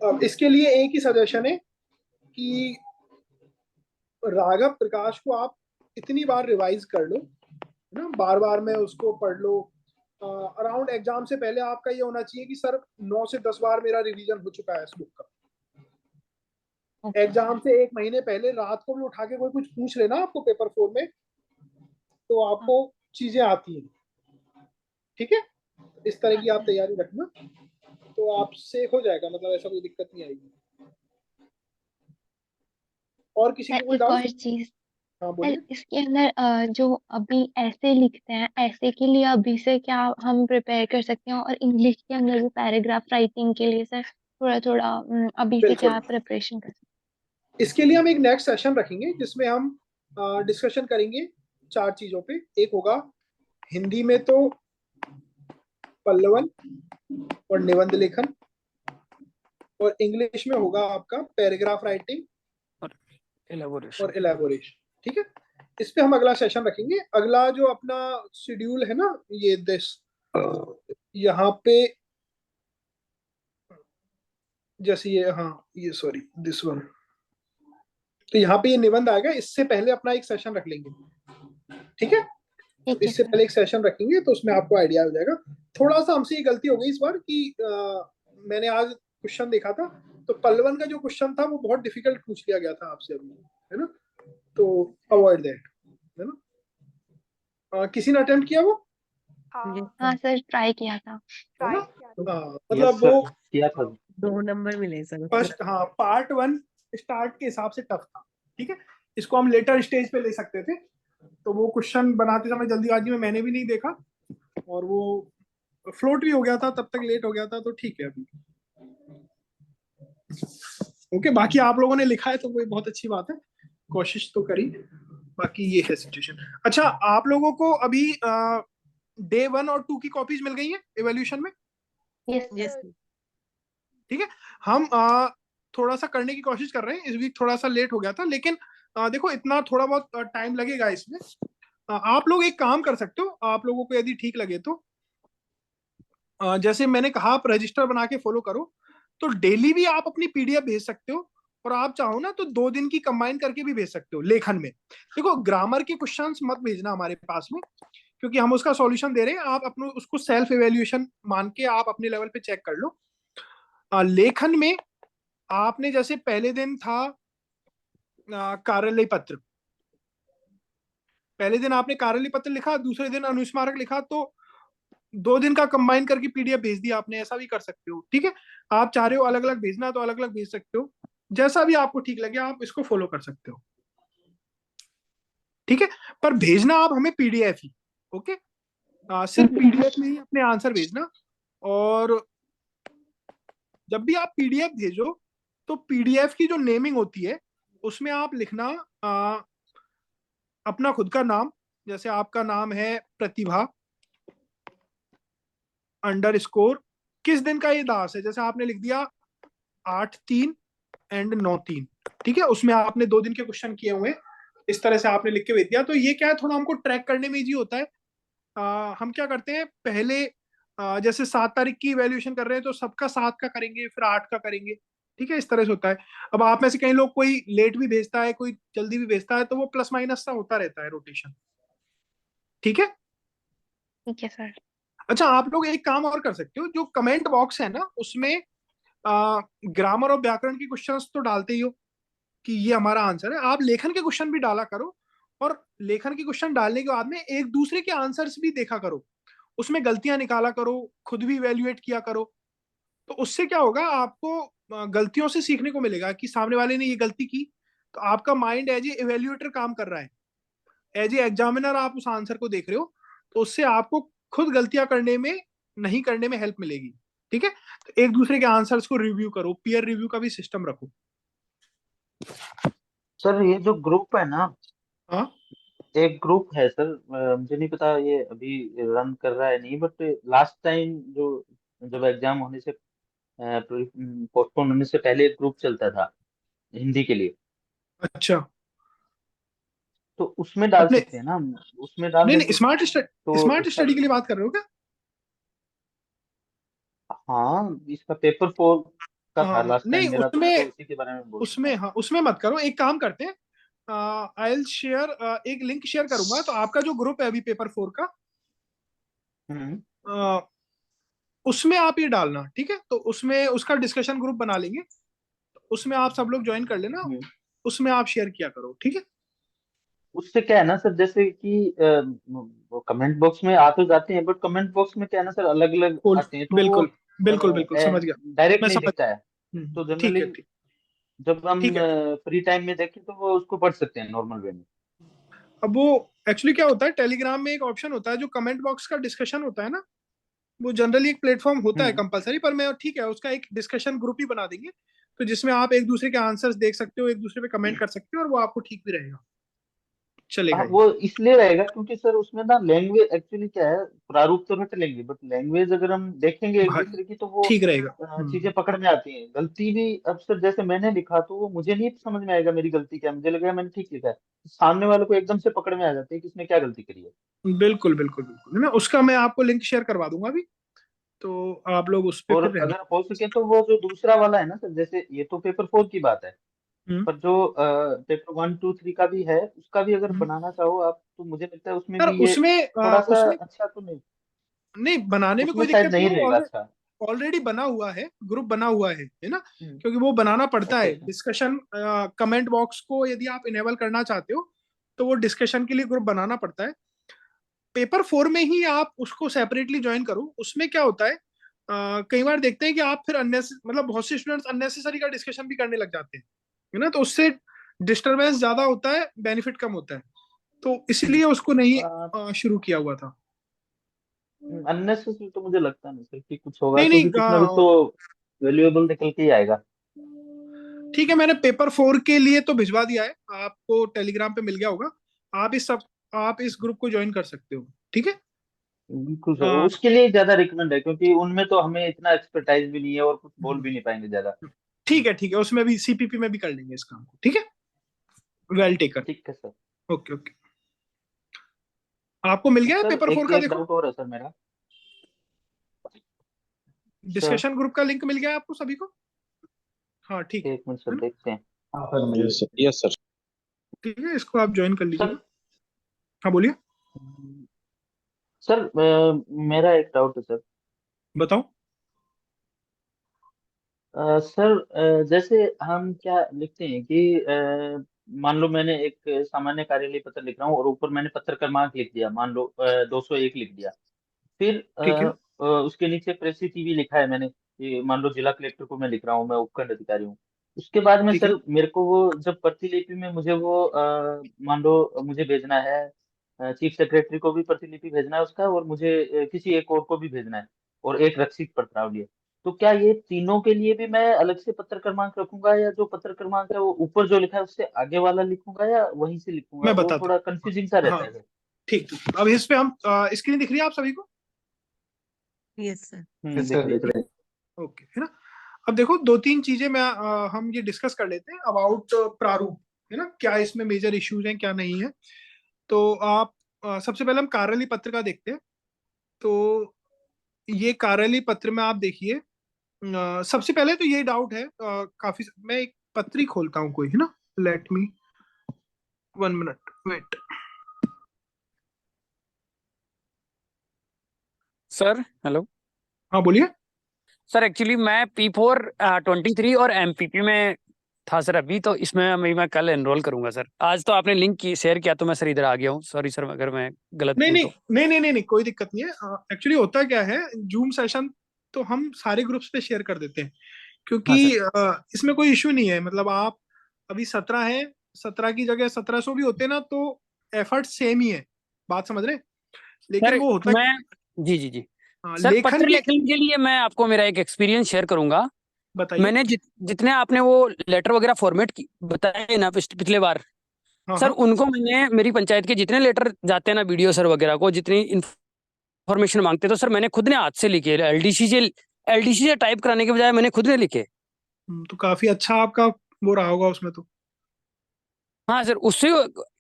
अब इसके लिए एक ही सजेशन है कि राघव प्रकाश को आप इतनी बार रिवाइज कर लो, है ना, बार बार में उसको पढ़ लो। अराउंड एग्जाम से पहले आपका ये होना चाहिए कि सर 9 से 10 बार मेरा रिवीजन हो चुका है इस बुक का। एग्जाम से 1 महीने पहले रात को भी उठा के कोई कुछ पूछ लेना आपको पेपर 4 में, तो आपको चीजें आती हैं, ठीक है। इस तरह की आप तैयारी रखना तो आपसे हो जाएगा, मतलब ऐसा कोई दिक्कत नहीं आएगी। और किसी को कोई एक डाउट? और चीज हाँ सर, बोलिए। इसके अंदर जो अभी ऐसे लिखते हैं, ऐसे के लिए अभी से क्या हम प्रिपेयर कर सकते हैं, और इंग्लिश के अंदर भी पैराग्राफ राइटिंग के लिए सर थोड़ा थोड़ा अभी से बिल्कुल, क्या प्रिपरेशन कर सकते इसके लिए हम एक नेक्स्ट सेशन रखेंगे जिसमें हम डिस्कशन करेंगे 4 चीजों पे। एक होगा हिंदी में तो पल्लवन और निबंध लेखन, और इंग्लिश में होगा आपका पैराग्राफ राइटिंग और इलेबोरेशन, ठीक है। इस पे हम अगला सेशन रखेंगे। अगला जो अपना शेड्यूल है ना, ये दिस यहाँ पे जैसे ये, हाँ ये सॉरी दिस वन, तो यहाँ पे ये निबंध आएगा, इससे पहले अपना एक सेशन रख लेंगे, ठीक है। हैं। तो ठीक है इससे सर। पहले एक सेशन रखेंगे तो उसमें आपको आइडिया हो जाएगा। थोड़ा सा हमसे ये गलती हो गई इस बार कि मैंने आज क्वेश्चन देखा था तो पल्लवन का जो क्वेश्चन था वो बहुत डिफिकल्ट पूछ लिया गया था आपसे अभी, है ना। तो अवॉइड दैट, है ना। किसी ने अटेम्प्ट किया वो, हाँ सर, ट्राई किया था। है ना। यस मतलब सर, वो किया था। 2 नंबर मिले सर उसमें। फर्स्ट, हाँ, पार्ट 1 स्टार्ट के हिसाब से टफ था, ठीक है। इसको हम लेटर स्टेज पे ले सकते थे, तो वो क्वेश्चन बनाते समय जल्दीबाजी में मैंने भी नहीं देखा, और वो फ्लोट भी हो गया था, तब तक लेट हो गया था, तो ठीक है अभी। ओके, बाकी आप लोगों ने लिखा है तो वो बहुत अच्छी बात है, कोशिश तो करी। बाकी ये है सिचुएशन। अच्छा, आप लोगों को अभी डे 1 और 2 की कॉपीज मिल गई हैं इवेल्यूशन में? Yes yes sir. ठीक है। हम थोड़ा सा करने की कोशिश कर रहे हैं, इस वीक थोड़ा सा लेट हो गया था, लेकिन देखो इतना थोड़ा बहुत टाइम लगेगा इसमें। आप लोग एक काम कर सकते हो, आप लोगों को यदि ठीक लगे तो, जैसे मैंने कहा आप रजिस्टर बना के फॉलो करो, तो डेली भी आप अपनी पीडीएफ भेज सकते हो, और आप चाहो ना तो 2 दिन की कंबाइन करके भी भेज सकते हो लेखन में। देखो, ग्रामर के क्वेश्चंस मत भेजना हमारे पास में, क्योंकि हम उसका सॉल्यूशन दे रहे हैं, आप अपने उसको सेल्फ इवेल्युएशन मान के आप अपने लेवल पे चेक कर लो। लेखन में आपने जैसे पहले दिन था कार्यालय पत्र, पहले दिन आपने कार्यालय पत्र लिखा, दूसरे दिन अनुस्मारक लिखा, तो 2 दिन का कंबाइन करके पीडीएफ भेज दिया आपने, ऐसा भी कर सकते हो। ठीक है, आप चाह रहे हो अलग अलग भेजना तो अलग अलग भेज सकते हो, जैसा भी आपको ठीक लगे आप इसको फॉलो कर सकते हो। ठीक है, पर भेजना आप हमें पीडीएफ ही। ओके, सिर्फ पीडीएफ में ही अपने आंसर भेजना। और जब भी आप पीडीएफ भेजो तो पीडीएफ की जो नेमिंग होती है उसमें आप लिखना अपना खुद का नाम, जैसे आपका नाम है प्रतिभा _ किस दिन का ये दास है, जैसे आपने लिख दिया 8/3 एंड 9/3। ठीक है, उसमें आपने 2 दिन के क्वेश्चन किए हुए, इस तरह से आपने लिख के भेज दिया, तो ये क्या है, थोड़ा हमको ट्रैक करने में इजी होता है। हम क्या करते हैं पहले, जैसे 7 तारीख की वैल्यूएशन कर रहे हैं तो सबका 7 का करेंगे, फिर 8 का करेंगे। ठीक है, इस तरह से होता है। अब आप में से कई लोग, कोई लेट भी भेजता है, कोई जल्दी भी भेजता है, तो वो प्लस माइनस सा होता रहता है रोटेशन। ठीक है। ठीक है सर। अच्छा, आप लोग एक काम और कर सकते हो, जो कमेंट बॉक्स है ना उसमें ग्रामर और व्याकरण के क्वेश्चंस तो डालते ही हो कि ये हमारा आंसर है, आप लेखन के क्वेश्चन भी डाला करो, और लेखन के क्वेश्चन डालने के बाद में एक दूसरे के आंसर्स भी देखा करो, उसमें गलतियां निकाला करो, खुद भी इवेल्युएट किया करो। तो उससे क्या होगा, आपको गलतियों से सीखने को मिलेगा कि सामने वाले ने ये गलती की, तो आपका माइंड एज ए इवेल्युएटर काम कर रहा है, एज ए एग्जामिनर आप उस आंसर को देख रहे हो, तो उससे आपको खुद गलतियां करने में, नहीं करने में हेल्प मिलेगी। ठीक है, तो एक दूसरे के आंसर्स को रिव्यू करो, पीयर रिव्यू का भी सिस्टम रखो। सर ये जो ग्रुप है ना, हाँ, एक ग्रुप है सर, मुझे नहीं पता ये अभी रन कर रहा है नहीं, बट लास्ट टाइम जो जब एग्जाम होने से पोस्टपोन होने से पहले एक ग्रुप चलता था हिंदी के लिए, अच्छा। तो उसमें डाल अपने, सकते हैं ना हम, उसमें डाल नहीं नहीं, देंगे तो स्मार्ट उसका। स्टडी के लिए बात कर रहे हो क्या? हाँ, इसका पेपर 4 का था हाँ, लास्ट नहीं टाइम मेरा, तो मैं तो उसमें, उसी के बारे में बोल रहा उसमें था। हाँ, उसमें मत करो, एक काम करते हैं, आई विल शेयर, एक लिंक शेयर करूंगा, तो आपका जो ग्रुप है अभी पेपर 4 का, हम्म। अ, उसमें आप ये डालना। ठीक है, तो उसमें उसका डिस्कशन ग्रुप बना लेंगे, उसमें आप सब लोग ज्वाइन कर लेना, हम्म। उसमें आप शेयर किया करो। ठीक है। उससे क्या है ना सर, जैसे कि वो कमेंट बॉक्स में आ तो जाते हैं, बट कमेंट बॉक्स में क्या है ना सर, अलग अलग बिल्कुल आते हैं, तो वो बिल्कुल बिल्कुल बिल्कुल, समझ गया, डायरेक्ट मैं नहीं समझ। दिखता है। तो ठीक जनरली है, ठीक। जब हम ठीक है। फ्री टाइम में देखें तो वो उसको पढ़ सकते हैं नॉर्मल वे में। अब वो एक्चुअली क्या होता है, टेलीग्राम में एक ऑप्शन होता है जो कमेंट बॉक्स का डिस्कशन होता है ना, वो जनरली एक प्लेटफॉर्म होता है हम्म। कंपलसरी, पर मैं ठीक है उसका एक डिस्कशन ग्रुप ही बना देंगे, तो जिसमें आप एक दूसरे के आंसर्स देख सकते हो, एक दूसरे पे कमेंट कर सकते हो, और वो आपको ठीक भी रहेगा, चलेगा हाँ, ये। वो इसलिए रहेगा क्योंकि सर उसमें ना लैंग्वेज एक्चुअली क्या है, प्रारूप तो रट लेंगे, बट लैंग्वेज अगर हम देखेंगे एक भाई, दूसरे की तो वो ठीक रहेगा। चीजें पकड़ में आती हैं। गलती भी अब सर जैसे मैंने लिखा तो वो मुझे नहीं समझ में आएगा मेरी गलती क्या है, मुझे लगेगा मैंने ठीक लिखा है, सामने वाले को एकदम से पकड़ में आ जाती है कि इसने क्या गलती करी है। बिल्कुल बिल्कुल बिल्कुल, मैं आपको लिंक शेयर करवा दूंगा अभी, तो आप लोग उस पे और फिर रहना। अगर हो सके तो वो जो दूसरा वाला है ना सर, जैसे ये तो पेपर 4 की बात है, हम्म पर जो पेपर 1, 2, 3 का भी है उसका भी अगर हम्म। बनाना चाहो आप, तो मुझे लगता है उसमें सर भी ये उसमें थोड़ा सा उसमें अच्छा तो नहीं, नहीं, बनाने में उसमें कोई शायद दिक्कत नहीं नहीं है, रहेगा अच्छा। ऑलरेडी बना हुआ है, ग्रुप बना हुआ है ना, हम्म। क्योंकि वो बनाना पड़ता अच्छा है अच्छा। डिस्कशन, कमेंट बॉक्स को यदि आप इनेबल करना चाहते हो तो वो डिस्कशन के लिए ग्रुप बनाना पड़ता है। पेपर 4 में ही आप उसको सेपरेटली ज्वाइन करो, उसमें क्या होता है, कई बार देखते हैं कि आप फिर मतलब बहुत से स्टूडेंट्स अननेसेसरी का डिस्कशन भी करने लग जाते हैं, है ना, तो उससे डिस्टरबेंस ज्यादा होता है, बेनिफिट कम होता है। तो इसलिए उसको नहीं आ, शुरू किया हुआ था। अननेसेसरी तो मुझे लगता नहीं सर कि कुछ होगा, नहीं नहीं क्योंकि कुछ ना कुछ तो वैल्यूएबल निकल के ही आएगा। ठीक है, मैंने पेपर 4 के लिए तो भिजवा दिया है, आपको टेलीग्राम पे मिल गया होगा। आप इस ग्रुप को ज्वाइन कर सकते हो, ठीक है। बिल्कुल सर, अ, उसके लिए ज्यादा रिकमेंड है, क्योंकि उनमें तो हमें इतना एक्सपर्टाइज भी नहीं है और कुछ बोल भी नहीं पाएंगे ज्यादा। ठीक है, उसमें भी सीपीपी में भी कर लेंगे इस काम को, ठीक है। Well taken. ठीक है सर। Okay okay. आपको मिल गया है सर पेपर 4 एक का? एक देखो, डाउट और है सर मेरा। सर डिस्कशन ग्रुप का लिंक मिल गया है आपको सभी को? हाँ ठीक एक मिनट है सर, ना? देखते हैं। हाँ सर, मिल यस सर, यस सर। ठीक है, इसको आप ज्वाइन कर सर लीजिएगा। हाँ बोलिए। सर मेरा एक डाउट है सर। बताओ। सर जैसे हम क्या लिखते हैं कि मान लो मैंने एक सामान्य कार्यालय पत्र लिख रहा हूँ और ऊपर मैंने पत्र क्रमांक लिख दिया, मान लो 201 लिख दिया। फिर ठीक है। उसके नीचे प्रेसी टीवी लिखा है मैंने कि मान लो जिला कलेक्टर को मैं लिख रहा हूँ, मैं उपखंड अधिकारी हूँ। उसके बाद में ठीक है। सर मेरे को वो जब प्रतिलिपि में मुझे वो मान लो मुझे भेजना है, चीफ सेक्रेटरी को भी प्रतिलिपि भेजना है उसका, और मुझे किसी एक और को भी भेजना है, और एक रक्षित पत्रावली है। तो क्या ये तीनों के लिए भी मैं अलग से पत्र क्रमांक रखूंगा, या जो पत्र क्रमांक है वो ऊपर जो लिखा है उससे आगे वाला लिखूंगा, या वहीं से लिखूंगा? मैं वो बताता थोड़ा कंफ्यूजिंग सा हूँ। रहता हाँ है सर। ठीक ठीक। अब इस पे हम स्क्रीन दिख रही है आप सभी को? Yes sir. यस दिख सर, रही है देख सर। रहे हैं। ओके, है ना। अब देखो, दो तीन चीजें हम ये डिस्कस कर लेते हैं अबाउट प्रारूप, है ना, क्या इसमें मेजर इश्यूज हैं क्या नहीं है। तो आप सबसे पहले हम कार्यालय पत्र का देखते हैं। तो ये कार्यालय पत्र में आप देखिए, सबसे पहले तो ये डाउट है, काफी, मैं एक पत्री खोलता हूँ कोई, है ना। Let me 1 minute wait. Sir hello. हाँ बोलिए। सर एक्चुअली मैं P4 23 और MPP में था सर अभी, तो इसमें मैं कल एनरोल करूंगा सर। आज तो आपने लिंक की शेयर किया तो मैं सर इधर आ गया हूँ। सॉरी सर अगर मैं गलत नहीं हूँ नहीं तो। नहीं नहीं नहीं नहीं, कोई दिक्कत नहीं है। एक्चुअली होता क्या है, जूम सेशन तो हम सारे ग्रुप्स पे शेयर कर देते हैं, हाँ सर। क्योंकि इसमें कोई इश्यू नहीं है। मतलब आप अभी 17 है, 17 की जगह 1700 भी होते ना तो एफर्ट सेम ही है, बात समझ रहे हैं? सर लेकिन वो होता मैं जी जी जी सर लेखन पत्र की। लेखन के लिए मैं आपको मेरा एक एक्सपीरियंस शेयर करूंगा। बताइए। मैंने जितने आपने वो लेटर वगैरह फॉर्मेट बताए ना पिछले बार, हाँ सर हाँ। उनको मैंने मेरी पंचायत के जितने लेटर जाते हैं ना बीडीओ सर वगैरह को, जितनी इन्फॉर्मेशन मांगते हैं, तो सर मैंने खुद ने हाथ से लिखे। एलडीसी से टाइप कराने के बजाय मैंने खुद ने लिखे। तो काफी अच्छा आपका वो रहा होगा उसमें तो। हाँ सर, उससे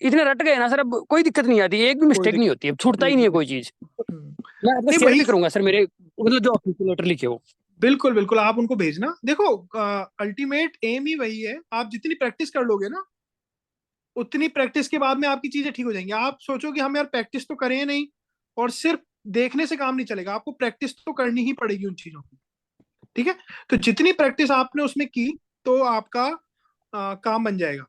इतने रट गए ना सर, अब कोई दिक्कत नहीं आती, एक भी कोई मिस्टेक नहीं दिक्कत होती, अब छूटता ही नहीं है नहीं। कोई चीज। हम्म, मैं आपको नहीं शेयर वही, भी करूंगा सर मेरे मतलब जो ऑफिशियल लेटर लिखे हो। बिल्कुल बिल्कुल आप उनको भेजना। देखो, अल्टीमेट एम ही वही है, आप जितनी प्रैक्टिस कर लोगे ना, उतनी प्रैक्टिस के बाद में आपकी चीजें ठीक हो जाएंगी। आप सोचो कि हम यार प्रैक्टिस तो करें नहीं, और सिर्फ देखने से काम नहीं चलेगा, आपको प्रैक्टिस तो करनी ही पड़ेगी उन चीजों की, ठीक है। तो जितनी प्रैक्टिस आपने उसमें की, तो आपका काम बन जाएगा।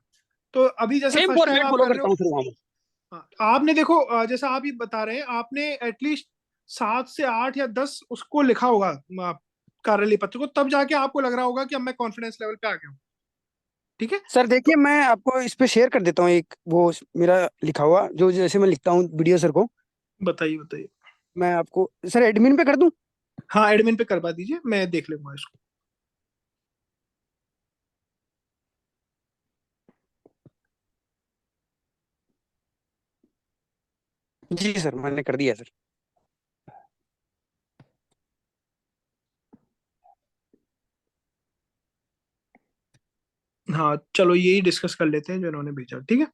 तो अभी जैसे सेम फर्स्ट टाइम फॉर्मेट आप फॉलो कर रहे करता हो, हूँ फिर वहां में। आपने देखो, जैसा आप ये बता रहे हैं, आपने एटलीस्ट 7 से 8 या 10 उसको लिखा होगा, कार्यालय पत्र को, तब जाके आपको लग रहा होगा कि अब मैं कॉन्फिडेंस लेवल पे आ गया हूँ, ठीक है। सर देखिए मैं आपको इस पे शेयर कर देता हूँ एक वो मेरा लिखा हुआ, जो जैसे मैं लिखता हूँ बीडीओ सर को। बताइए बताइए। मैं आपको सर एडमिन पे कर दूं? हाँ एडमिन पे करवा दीजिए, मैं देख लूंगा इसको। जी सर मैंने कर दिया सर। हाँ चलो यही डिस्कस कर लेते हैं जो इन्होंने भेजा, ठीक है।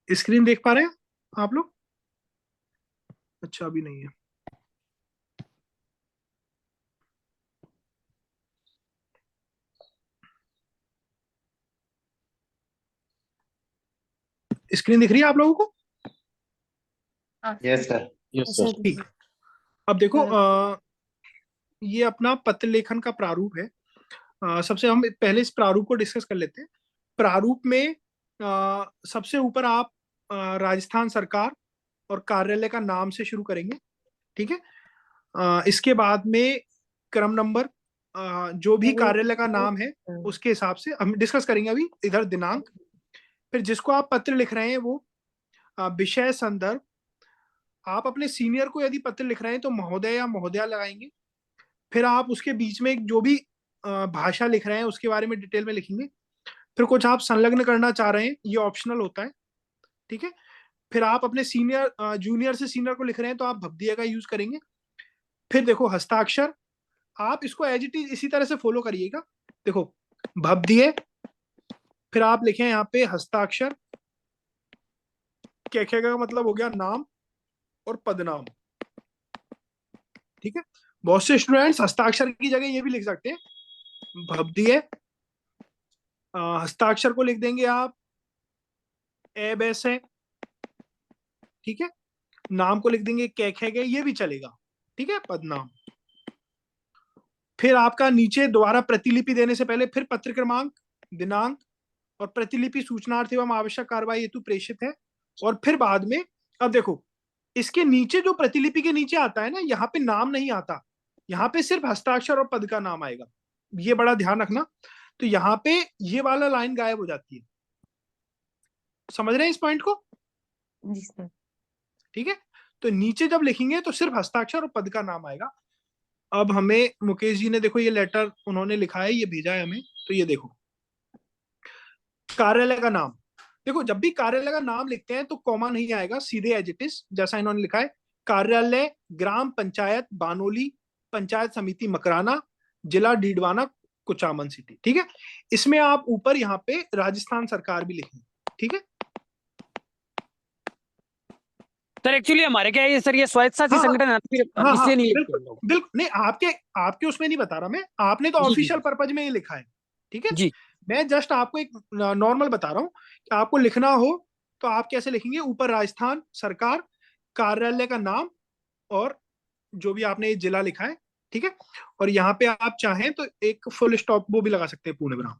स्क्रीन देख पा रहे हैं आप लोग? अच्छा अभी नहीं है। स्क्रीन दिख रही है आप लोगों को? Yes sir, yes sir. ठीक। अब देखो, ये अपना पत्र लेखन का प्रारूप है। सबसे हम पहले इस प्रारूप को डिस्कस कर लेते हैं। प्रारूप में सबसे ऊपर आप राजस्थान सरकार और कार्यालय का नाम से शुरू करेंगे, ठीक है। इसके बाद में क्रम नंबर, जो भी कार्यालय का नाम है उसके हिसाब से हम डिस्कस करेंगे अभी। इधर दिनांक, फिर जिसको आप पत्र लिख रहे हैं वो विषय संदर्भ। आप अपने सीनियर को यदि पत्र लिख रहे हैं तो महोदय या महोदया लगाएंगे। फिर आप उसके बीच में जो भी भाषा लिख रहे हैं उसके बारे में डिटेल में लिखेंगे। फिर कुछ आप संलग्न करना चाह रहे हैं, ये ऑप्शनल होता है, ठीक है। फिर आप अपने सीनियर जूनियर से सीनियर को लिख रहे हैं तो आप भब्दिया का यूज करेंगे। फिर देखो हस्ताक्षर, आप इसको एज इट इज इसी तरह से फॉलो करिएगा। देखो भब्दिये, फिर आप लिखें यहाँ पे हस्ताक्षर, क्या का मतलब हो गया नाम और पदनाम, ठीक है। बहुत से स्टूडेंट्स हस्ताक्षर की जगह ये भी लिख सकते हैं, भब्दिये, हस्ताक्षर को लिख देंगे आप ए बैस है, ठीक है। नाम को लिख देंगे गए, ये भी चलेगा, ठीक है, पदनाम। फिर आपका नीचे दोबारा प्रतिलिपि देने से पहले फिर पत्र क्रमांक, दिनांक और प्रतिलिपि सूचनार्थ एवं आवश्यक कार्रवाई हेतु प्रेषित है। और फिर बाद में, अब देखो इसके नीचे जो प्रतिलिपि के नीचे आता है ना, यहाँ पे नाम नहीं आता, यहाँ पे सिर्फ हस्ताक्षर और पद का नाम आएगा, ये बड़ा ध्यान रखना। तो यहाँ पे ये वाला लाइन गायब हो जाती है, समझ रहे हैं इस पॉइंट को? जी सर। ठीक है, तो नीचे जब लिखेंगे तो सिर्फ हस्ताक्षर और पद का नाम आएगा। अब हमें मुकेश जी ने देखो ये लेटर उन्होंने लिखा है, ये भेजा है हमें, तो ये देखो कार्यालय का नाम। देखो जब भी कार्यालय का नाम लिखते हैं तो कॉमा नहीं आएगा, सीधे एज इट इज जैसा इन्होंने लिखा है, कार्यालय ग्राम पंचायत बानोली, पंचायत समिति मकराना, जिला डीडवाना, कुचामन सिटी, ठीक है। इसमें आप ऊपर यहाँ पे राजस्थान सरकार भी लिखें, ठीक है। सर एक्चुअली हमारे क्या है ये सर, ये स्वायत्तशासी हाँ, संगठन है, फिर हाँ, इसलिए नहीं लिखते बिल्कुल हम लोग। बिल्कुल नहीं, आपके उसमें नहीं बता रहा मैं, आपने तो जी जी ऑफिशियल पर्पज में ये लिखा है, ठीक है। जी। मैं जस्ट आपको एक नॉर्मल बता रहा हूँ कि आपको लिखना हो तो आप कैसे लिखेंगे, ऊपर राजस्थान सरकार, कार्यालय का नाम और जो भी आपने ये जिला लिखा है, ठीक है। और यहाँ पे आप चाहें तो एक फुल स्टॉप वो भी लगा सकते हैं, पूर्ण विराम,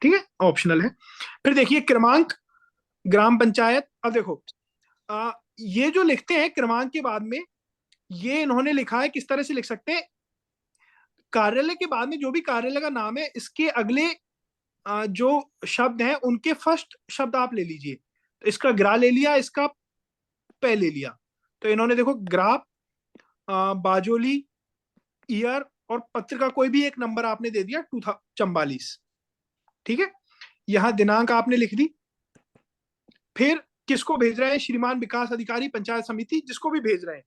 ठीक है, ऑप्शनल है। फिर देखिए क्रमांक, ग्राम पंचायत। अब देखो ये जो लिखते हैं क्रमांक के बाद में, ये इन्होंने लिखा है किस तरह से लिख सकते हैं, कार्यालय के बाद में जो भी कार्यालय का नाम है इसके अगले जो शब्द हैं उनके फर्स्ट शब्द आप ले लीजिए। तो इसका ग्रा ले लिया, इसका पे ले लिया, तो इन्होंने देखो ग्रा, बाजोली, ईयर और पत्र का कोई भी एक नंबर आपने दे दिया 244, ठीक है। यहां दिनांक आपने लिख दी। फिर किसको भेज रहे हैं, श्रीमान विकास अधिकारी पंचायत समिति, जिसको भी भेज रहे हैं,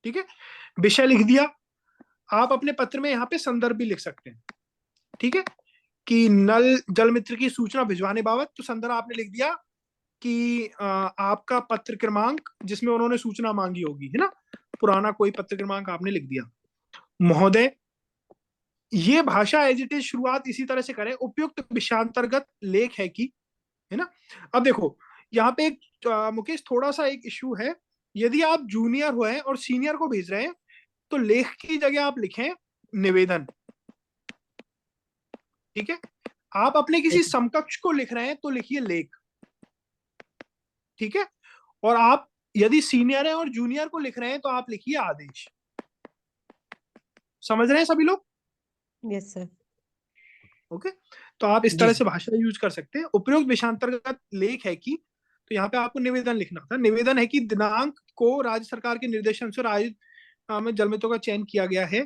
ठीक है। विषय लिख दिया। आप अपने पत्र में यहाँ पे संदर्भ भी लिख सकते हैं, ठीक है, कि नल जल मित्र की सूचना भिजवाने बाबत, तो संदर्भ आपने लिख दिया कि आपका पत्र क्रमांक जिसमें उन्होंने सूचना मांगी होगी, है ना, पुराना कोई पत्र क्रमांक आपने लिख दिया। महोदय, ये भाषा एज इट इज शुरुआत इसी तरह से करें, उपयुक्त विषयांतर्गत लेख है कि, है ना। अब देखो यहाँ पे एक मुकेश थोड़ा सा एक इश्यू है, यदि आप जूनियर हुए और सीनियर को भेज रहे हैं तो लेख की जगह आप लिखें निवेदन, ठीक है। आप अपने किसी समकक्ष को लिख रहे हैं तो लिखिए लेख, ठीक है। और आप यदि सीनियर है और जूनियर को लिख रहे हैं तो आप लिखिए आदेश। समझ रहे हैं सभी लोग? Yes sir. ओके, तो आप इस तरह से भाषा यूज कर सकते हैं। उपयुक्त विषयांतर्गत लेख है कि, तो यहाँ पे आपको निवेदन लिखना था। निवेदन है कि दिनांक को राज्य सरकार के निर्देशन से आयोजित में जलमित्रों का चयन किया गया है,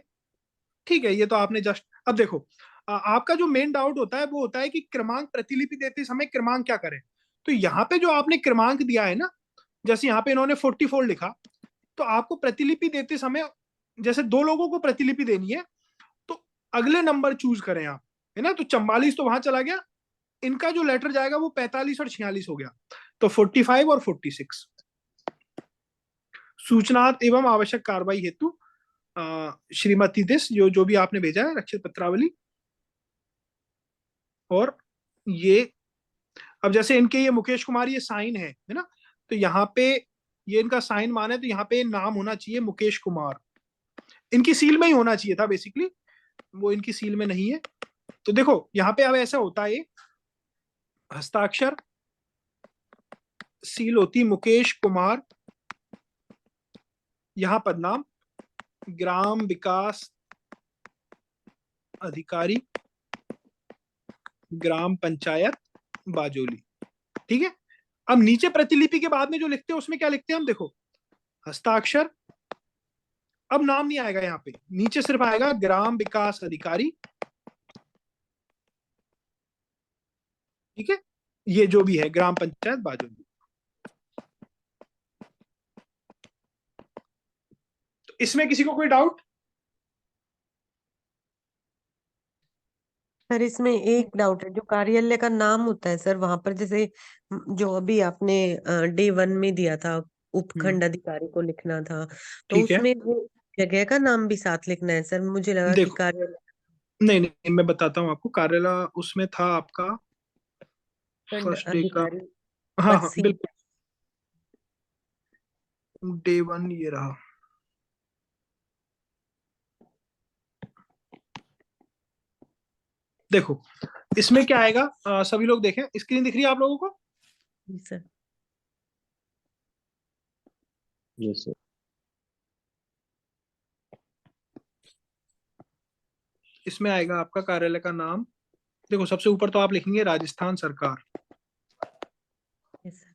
ठीक है। ये तो आपने जस्ट, अब देखो आपका जो मेन डाउट होता है वो होता है कि क्रमांक प्रतिलिपि देते समय क्रमांक क्या करें। तो यहाँ पे जो आपने क्रमांक दिया है ना, जैसे यहाँ पे इन्होंने 44 लिखा, तो आपको प्रतिलिपि देते समय जैसे दो लोगों को प्रतिलिपि देनी है तो अगले नंबर चूज करें आप, है ना। तो 44 तो वहां चला गया, इनका जो लेटर जाएगा वो 45 और 46 हो गया, तो 45 और 46। सूचनार्थ एवं आवश्यक कार्रवाई हेतु श्रीमती दिस, जो भी आपने भेजा है रक्षित पत्रावली। और ये अब जैसे इनके ये मुकेश कुमार ये साइन है ना, तो यहाँ पे ये इनका साइन माने तो यहाँ पे नाम होना चाहिए मुकेश कुमार, इनकी सील में ही होना चाहिए था बेसिकली, वो इनकी सील में नहीं है। तो देखो यहाँ पे अब ऐसा होता है, हस्ताक्षर सील होती मुकेश कुमार, यहाँ पदनाम ग्राम विकास अधिकारी ग्राम पंचायत बाजोली। ठीक है, अब नीचे प्रतिलिपि के बाद में जो लिखते हैं उसमें क्या लिखते हैं हम, देखो हस्ताक्षर, अब नाम नहीं आएगा यहाँ पे, नीचे सिर्फ आएगा ग्राम विकास अधिकारी। ठीक है, ये जो भी है ग्राम पंचायत बाजोली। तो इसमें किसी को कोई डाउट? सर इसमें एक डाउट है, जो कार्यालय का नाम होता है सर वहां पर, जैसे जो अभी आपने डे 1 में दिया था, उपखंड अधिकारी को लिखना था, तो ठीक है, उसमें वो जगह का नाम भी साथ लिखना है सर? मुझे लगा कि देखो कार्यालय नहीं नहीं, मैं बताता हूँ आपको। कार्यालय उसमें था आपका खंड फर्स्ट डे का, अधिकारी हाँ हाँ बस्सी। बिल्कुल, डे 1 ये रहा। देखो इसमें क्या आएगा, सभी लोग देखें, स्क्रीन दिख रही है आप लोगों को? जी सर। Yes sir. इसमें आएगा आपका कार्यालय का नाम। देखो सबसे ऊपर तो आप लिखेंगे राजस्थान सरकार। Yes sir.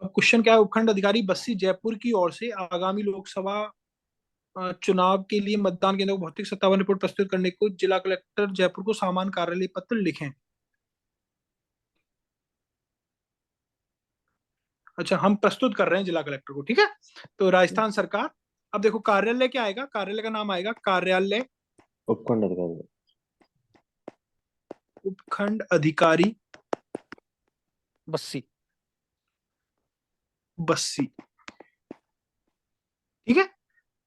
अब क्वेश्चन क्या है, उपखंड अधिकारी बस्सी जयपुर की ओर से आगामी लोकसभा चुनाव के लिए मतदान केंद्र को भौतिक सत्यापन रिपोर्ट प्रस्तुत करने को जिला कलेक्टर जयपुर को सामान्य कार्यालय पत्र लिखें। अच्छा, हम प्रस्तुत कर रहे हैं जिला कलेक्टर को, ठीक है। तो राजस्थान सरकार, अब देखो कार्यालय क्या आएगा, कार्यालय का नाम आएगा कार्यालय उपखंड अधिकारी। उपखंड अधिकारी बस्सी। बस्सी। ठीक है,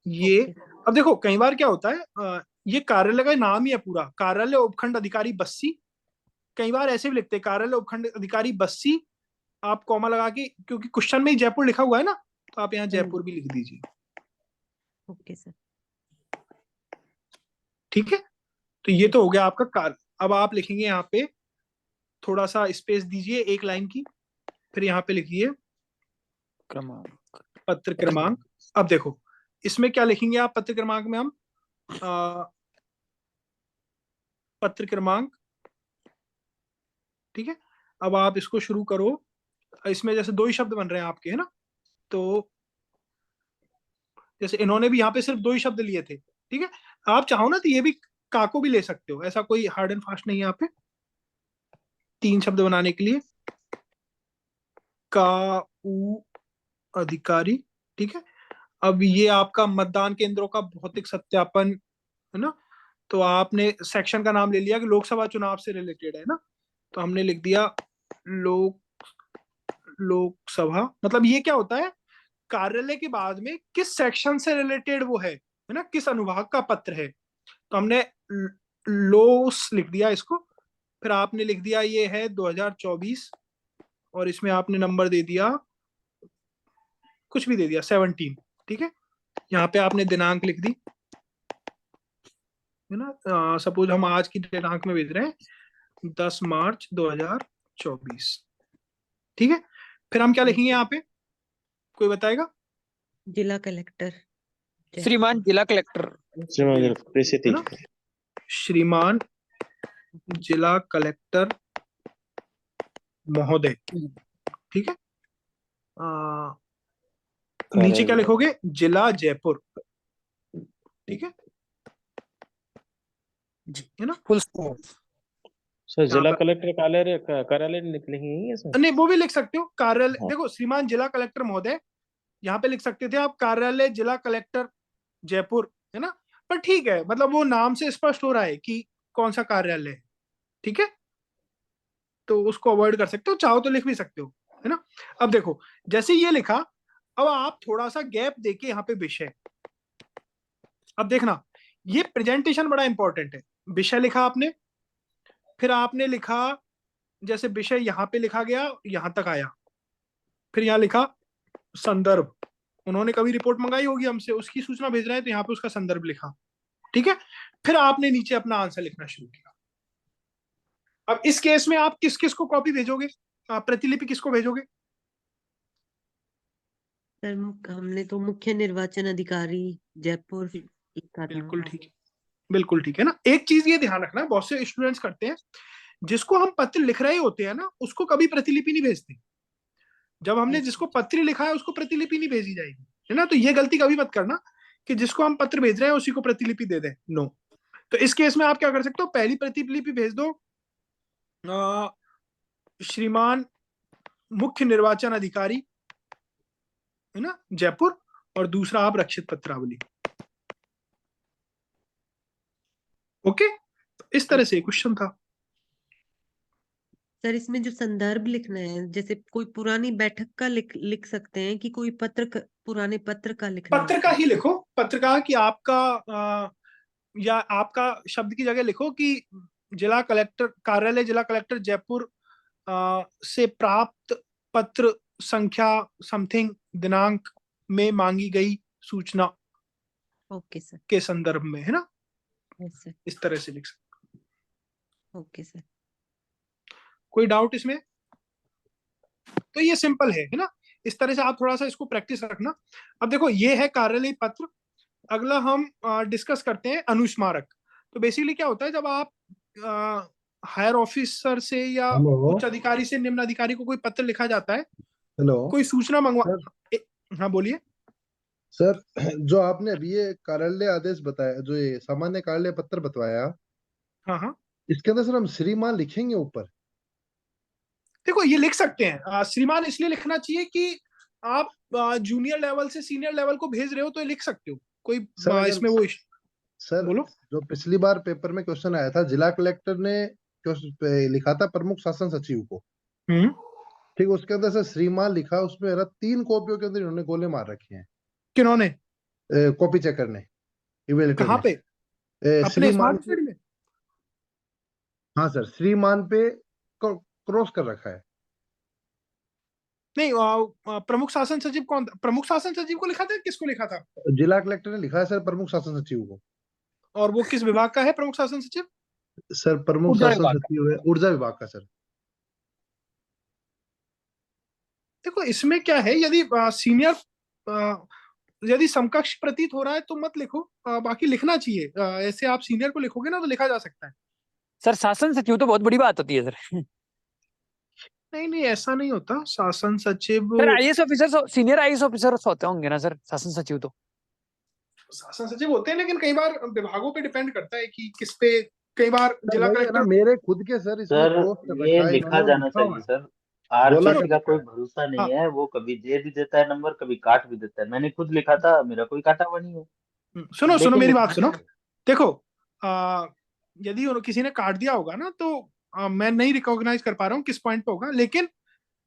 ये ओके सर। अब देखो कई बार क्या होता है, ये कार्यालय का नाम ही है पूरा, कार्यालय उपखंड अधिकारी बस्सी। कई बार ऐसे भी लिखते हैं कार्यालय उपखंड अधिकारी बस्सी, आप कॉमा लगा के, क्योंकि क्वेश्चन में ही जयपुर लिखा हुआ है ना, तो आप यहाँ जयपुर भी लिख दीजिए। Okay sir. ठीक है, तो ये तो हो गया आपका अब आप लिखेंगे यहाँ पे, थोड़ा सा स्पेस दीजिए एक लाइन की, फिर यहाँ पे लिखिए क्रमांक। पत्र क्रमांक। अब देखो इसमें क्या लिखेंगे आप, पत्र क्रमांक में हम पत्र क्रमांक। ठीक है, अब आप इसको शुरू करो। इसमें जैसे दो ही शब्द बन रहे हैं आपके, है ना, तो जैसे इन्होंने भी यहाँ पे सिर्फ दो ही शब्द लिए थे। ठीक है, आप चाहो ना तो ये भी काको भी ले सकते हो, ऐसा कोई हार्ड एंड फास्ट नहीं है यहाँ पे, 3 शब्द बनाने के लिए। का उ अधिकारी। ठीक है, अब ये आपका मतदान केंद्रों का भौतिक सत्यापन, है ना, तो आपने सेक्शन का नाम ले लिया कि लोकसभा चुनाव से रिलेटेड है ना, तो हमने लिख दिया लोकसभा। मतलब ये क्या होता है, कार्यालय के बाद में किस सेक्शन से रिलेटेड वो है ना, किस अनुभाग का पत्र है, तो हमने लोस लिख दिया इसको। फिर आपने लिख दिया ये है 2024, और इसमें आपने नंबर दे दिया, कुछ भी दे दिया 17। ठीक है, यहाँ पे आपने दिनांक लिख दी, है ना, सपोज हम आज की दिनांक में भेज रहे हैं 10 मार्च 2024। ठीक है, फिर हम क्या लिखेंगे यहाँ पे, कोई बताएगा? जिला कलेक्टर श्रीमान जिला कलेक्टर। श्रीमान प्रेषित है ना, श्रीमान जिला कलेक्टर महोदय। ठीक है, नीचे क्या लिखोगे, जिला जयपुर। ठीक है, है ना, फुल स्टॉप। सर जिला कलेक्टर कार्यालय लिखेंगे सर? नहीं वो भी लिख सकते हो, कार्यालय हाँ। देखो श्रीमान जिला कलेक्टर महोदय, यहाँ पे लिख सकते थे आप कार्यालय जिला कलेक्टर जयपुर, है ना, पर ठीक है, मतलब वो नाम से स्पष्ट हो रहा है कि कौन सा कार्यालय है। ठीक है, तो उसको अवॉइड कर सकते हो, चाहो तो लिख भी सकते हो, है ना। अब देखो जैसे ये लिखा, अब आप थोड़ा सा गैप देके यहाँ पे विषय, अब देखना ये प्रेजेंटेशन बड़ा इंपॉर्टेंट है। विषय लिखा आपने, फिर आपने लिखा, जैसे विषय यहाँ पे लिखा गया, यहां तक आया, फिर यहाँ लिखा संदर्भ, उन्होंने कभी रिपोर्ट मंगाई होगी हमसे, उसकी सूचना भेज रहे हैं, तो यहाँ पे उसका संदर्भ लिखा। ठीक है, फिर आपने नीचे अपना आंसर लिखना शुरू किया। अब इस केस में आप किस किस को कॉपी भेजोगे, आप प्रतिलिपि किसको भेजोगे? सर हमने तो मुख्य निर्वाचन अधिकारी जयपुर करना बिल्कुल है। ठीक है, बिल्कुल ठीक है ना। एक चीज ये ध्यान रखना, बहुत से स्टूडेंट्स करते हैं, जिसको हम पत्र लिख रहे होते हैं ना, उसको कभी प्रतिलिपि नहीं भेजते। जब हमने जिसको पत्र लिखा है उसको प्रतिलिपि नहीं भेजी जाएगी, है ना। तो ये गलती कभी मत करना कि जिसको हम पत्र भेज रहे हैं उसी को प्रतिलिपि दे दें, नो। तो इस केस में आप क्या कर सकते हो, पहली प्रतिलिपि भेज दो श्रीमान मुख्य निर्वाचन अधिकारी, है ना, जयपुर, और दूसरा आप रक्षित पत्रावली। ओके, तो इस तरह से क्वेश्चन था। सर इसमें जो संदर्भ लिखना है, जैसे कोई पुरानी बैठक का लिख सकते हैं कि कोई पुराने पत्र का लिखना पत्र का होता है? ही लिखो, पत्र का कि आपका या आपका शब्द की जगह लिखो कि जिला कलेक्टर कार्यालय, जिला कलेक्टर जयपुर से प्राप्त पत्र संख्या समथिंग दिनांक में मांगी गई सूचना ओके सर। के संदर्भ में, है ना। Yes sir. इस तरह से लिख सकते। Okay sir. कोई डाउट इसमें? तो ये सिंपल है ना। इस तरह से आप थोड़ा सा इसको प्रैक्टिस रखना। अब देखो, ये है कार्यालय पत्र। अगला हम डिस्कस करते हैं अनुस्मारक। तो बेसिकली क्या होता है, जब आप हायर ऑफिसर से या हेलो उच्च अधिकारी से निम्न अधिकारी को कोई पत्र लिखा जाता है, हेलो कोई सूचना मंगवा सर। हाँ बोलिए। सर, जो आपने अभी ये कार्यालय आदेश बताया, जो ये सामान्य कार्यालय पत्र बतवाया, हाँ हाँ, इसके अंदर सर हम श्रीमान लिखेंगे ऊपर? देखो ये लिख सकते हैं। श्रीमान इसलिए लिखना चाहिए कि आप जूनियर लेवल से सीनियर लेवल को भेज रहे हो, तो ये लिख सकते हो। कोई सर अगर इसमें वो सर, बोलो। जो पिछली बार पेपर में क्वेश्चन आया था, जिला कलेक्टर ने लिखा था प्रमुख शासन सचिव को, हम्म, ठीक, उसके अंदर सर श्रीमान लिखा, उसमें 3 कॉपियों के अंदर इन्होंने गोले मार रखे हैं, किन्होंने? कॉपी चेकर ने, इवेल्युएटर कहाँ ने। पे? अपने श्रीमान, स्मार्ट फील्ड में? हाँ सर, श्रीमान पे क्रॉस कर रखा है। नहीं, प्रमुख शासन सचिव कौन था? प्रमुख शासन सचिव को लिखा था, किसको लिखा था? जिला कलेक्टर ने लिखा है सर प्रमुख शासन सचिव को। और वो किस विभाग का है प्रमुख शासन सचिव? सर प्रमुख ऊर्जा शासन विभाग का। सचिव है ऊर्जा विभाग का सर। देखो इसमें क्या है, यदि सीनियर यदि समकक्ष प्रतीत हो रहा है तो मत लिखो, बाकी लिखना चाहिए। ऐसे आप सीनियर को लिखोगे ना तो लिखा जा सकता है। सर शासन सचिव तो बहुत बड़ी बात होती है सर। नहीं नहीं, ऐसा नहीं होता। शासन सचिव, sir IAS officer, senior IAS officer होते होंगे ना सर शासन सचिव तो? शासन सचिव होते हैं, लेकिन कई बार विभागों पे डिपेंड करता है कि किस पे। कई बार सर जिला वही है ना, कलेक्टर। मेरे खुद के सर इसमें सर क्रॉस कर ये रखा है लिखा इन्होंने और जाना लिखा हुआ चाहिए है। सर। बोला सुनो, आरपीसी का करता कोई है। भरोसा नहीं हाँ, है, वो कभी दे भी देता है नंबर, कभी काट भी देता है। मैंने खुद लिखा था, मेरा कोई काटा हुआ नहीं है। सुनो सुनो, लेकिन मेरी बात लिखना सुनो। चाहिए। देखो, यदि किसी ने काट दिया होगा ना, तो मैं नहीं रिकॉग्नाइज कर पा रहा हूँ किस पॉइंट पे होगा, लेकिन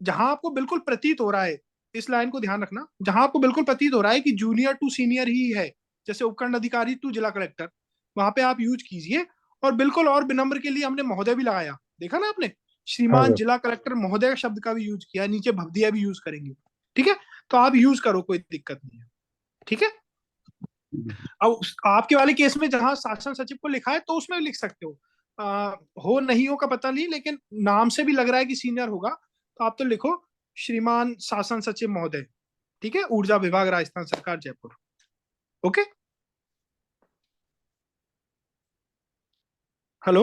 जहां आपको बिल्कुल प्रतीत हो रहा है, इस लाइन को ध्यान रखना, जहां आपको बिल्कुल प्रतीत हो रहा है कि जूनियर टू सीनियर ही है, जैसे उपखंड अधिकारी टू जिला कलेक्टर, वहां पे आप यूज कीजिए। और बिल्कुल, और विनम्र के लिए हमने महोदय भी लगाया, देखा ना आपने, हाँ श्रीमान सर। जिला कलेक्टर महोदय शब्द का भी यूज किया, नीचे भवदिया भी यूज करेंगे। ठीक है, तो आप यूज करो, कोई दिक्कत नहीं है। ठीक है। अब आपके वाले केस में जहां शासन सचिव को लिखा है तो उसमें लिख सकते हो। हो नहीं हो का पता नहीं, लेकिन नाम से भी लग रहा है कि सीनियर होगा, तो आप तो लिखो श्रीमान शासन सचिव महोदय। ठीक है, ऊर्जा विभाग, राजस्थान सरकार, जयपुर। Okay, hello.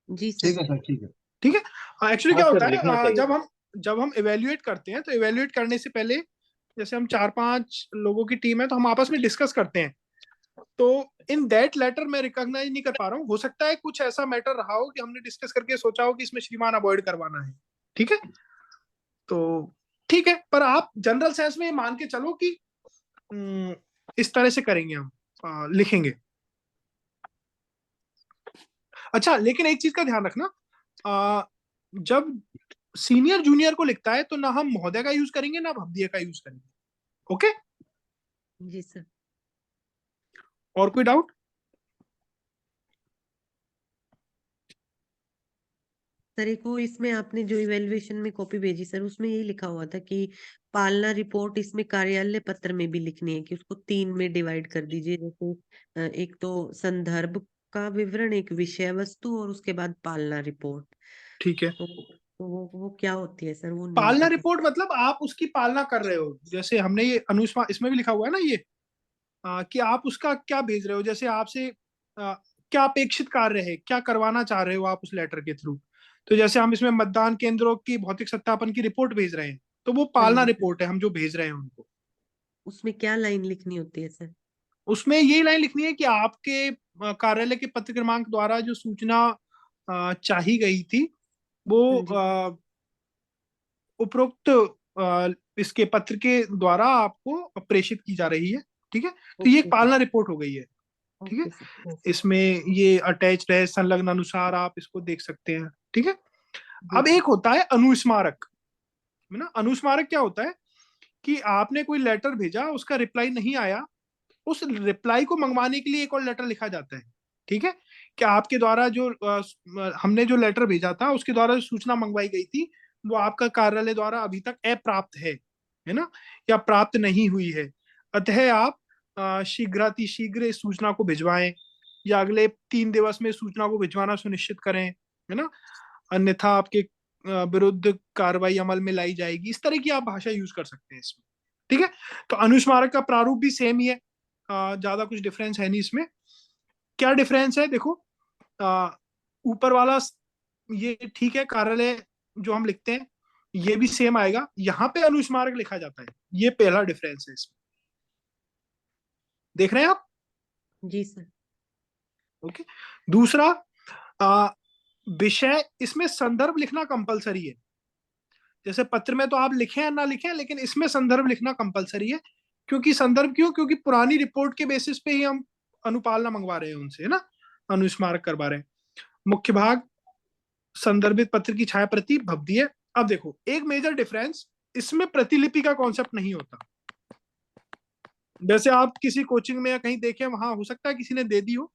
जी ठीक सर। है सर, ठीक है। ठीक है। एक्चुअली हाँ क्या होता सर, लिखना है, चाहिए जब सर। हम इवेल्युएट करते हैं, तो इवेल्युएट करने से पहले, जैसे हम 4-5 लोगों की टीम है, तो हम आपस में डिस्कस करते हैं। तो इन दैट लेटर मैं रिकॉग्नाइज नहीं कर पा रहा हूँ। हो सकता है कुछ ऐसा मैटर रहा हो कि हमने डिस्कस करके सोचा हो कि इसमें श्रीमान अवॉइड करवाना है। ठीक है, तो ठीक है, पर आप जनरल सेंस में ये मान के चलो कि इस तरह से करेंगे हम, लिखेंगे। अच्छा, लेकिन एक चीज का ध्यान रखना, जब सीनियर जूनियर को लिखता है तो ना हम महोदय का यूज करेंगे ना भवदीय का यूज करेंगे। ओके, जी सर। और कोई डाउट? सर एक वो इसमें आपने जो इवेल्युएशन में कॉपी भेजी सर, उसमें यही लिखा हुआ था कि पालना रिपोर्ट इसमें कार्यालय पत्र में भी लिखनी है, कि उसको 3 में डिवाइड कर दीजिए। जैसे एक तो संदर्भ का विवरण, एक विषय वस्तु, और उसके बाद पालना रिपोर्ट। ठीक है। तो वो क्या होती है सर, वो नहीं पालना पता। रिपोर्ट मतलब आप उसकी पालना कर रहे हो, जैसे हमने ये अनुस्मार इसमें भी लिखा हुआ है ना, ये कि आप उसका क्या भेज रहे हो, जैसे आपसे क्या अपेक्षित कार्य है, क्या करवाना चाह रहे हो आप उस लेटर के थ्रू। तो जैसे हम इसमें मतदान केंद्रों की भौतिक सत्यापन की रिपोर्ट भेज रहे हैं, तो वो हाँ पालना जी सर, रिपोर्ट है हम जो भेज रहे हैं उनको। उसमें क्या लाइन लिखनी होती है सर? उसमें यही लाइन लिखनी है कि आपके कार्यालय के पत्र क्रमांक द्वारा जो सूचना चाही गई थी वो हाँ जी उपरोक्त इसके पत्र के द्वारा आपको प्रेषित की जा रही है। ठीक है, तो ये एक ओके सर, पालना रिपोर्ट हो गई है। ठीक है, ओके सर, हाँ इसमें ये अटैच है, संलग्न अनुसार आप इसको देख सकते हैं। ठीक है, जी अब सर, एक होता है अनुस्मारक, है ना। अनुस्मारक क्या होता है कि आपने कोई लेटर भेजा, उसका रिप्लाई नहीं आया, उस रिप्लाई को मंगवाने के लिए एक और लेटर लिखा जाता है। ठीक है, कि आपके द्वारा जो हमने जो लेटर भेजा था उसके द्वारा जो सूचना मंगवाई गई थी वो आपका कार्यालय द्वारा अभी तक अप्राप्त है ना, या प्राप्त नहीं हुई है। अतः आप शीघ्रातिशीघ्र इस सूचना को भिजवाएं, या अगले 3 दिवस में सूचना को भिजवाना सुनिश्चित करें, है ना, अन्यथा आपके विरुद्ध कार्रवाई अमल में लाई जाएगी। इस तरह की आप भाषा यूज कर सकते हैं इसमें। ठीक है, तो अनुस्मारक का प्रारूप भी सेम ही है, ज्यादा कुछ डिफरेंस है नहीं इसमें। क्या डिफरेंस है देखो, ऊपर वाला ये ठीक है, कार्यालय जो हम लिखते हैं ये भी सेम आएगा, यहाँ पे अनुस्मारक लिखा जाता है, ये पहला डिफरेंस है इसमें। देख रहे हैं आप? जी सर, ओके। दूसरा, विषय, इसमें संदर्भ लिखना कंपलसरी है। जैसे पत्र में तो आप लिखें या ना लिखें, लेकिन इसमें संदर्भ लिखना कंपलसरी है। क्योंकि संदर्भ क्यों? क्योंकि पुरानी रिपोर्ट के बेसिस पे ही हम अनुपालना मंगवा रहे हैं उनसे, है ना, अनुस्मारक करवा रहे हैं। मुख्य भाग, संदर्भित पत्र की छाया प्रति, भवदीय। अब देखो एक मेजर डिफरेंस, इसमें प्रतिलिपि का कॉन्सेप्ट नहीं होता। जैसे आप किसी कोचिंग में या कहीं देखें, वहां हो सकता है किसी ने दे दी हो,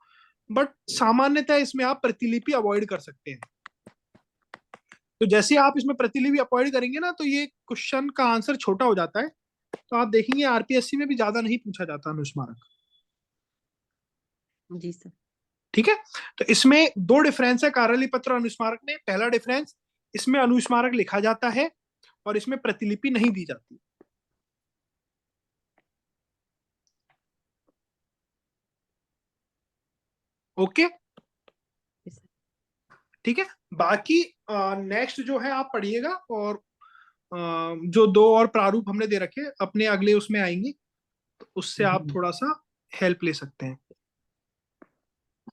बट सामान्यतः इसमें आप प्रतिलिपि अवॉइड कर सकते हैं। तो जैसे आप इसमें प्रतिलिपि अवॉइड करेंगे ना, तो ये क्वेश्चन का आंसर छोटा हो जाता है। तो आप देखेंगे आरपीएससी में भी ज्यादा नहीं पूछा जाता अनुस्मारक। जी सर, ठीक है, तो इसमें दो डिफरेंस है कार्यालय पत्र और अनुस्मारक में। पहला डिफरेंस, इसमें अनुस्मारक लिखा जाता है और इसमें प्रतिलिपि नहीं दी जाती। ओके, जी सर, ठीक है। बाकी नेक्स्ट जो है आप पढ़िएगा, और जो दो और प्रारूप हमने दे रखे अपने अगले उसमें आएंगे, तो उससे आप थोड़ा सा हेल्प ले सकते हैं।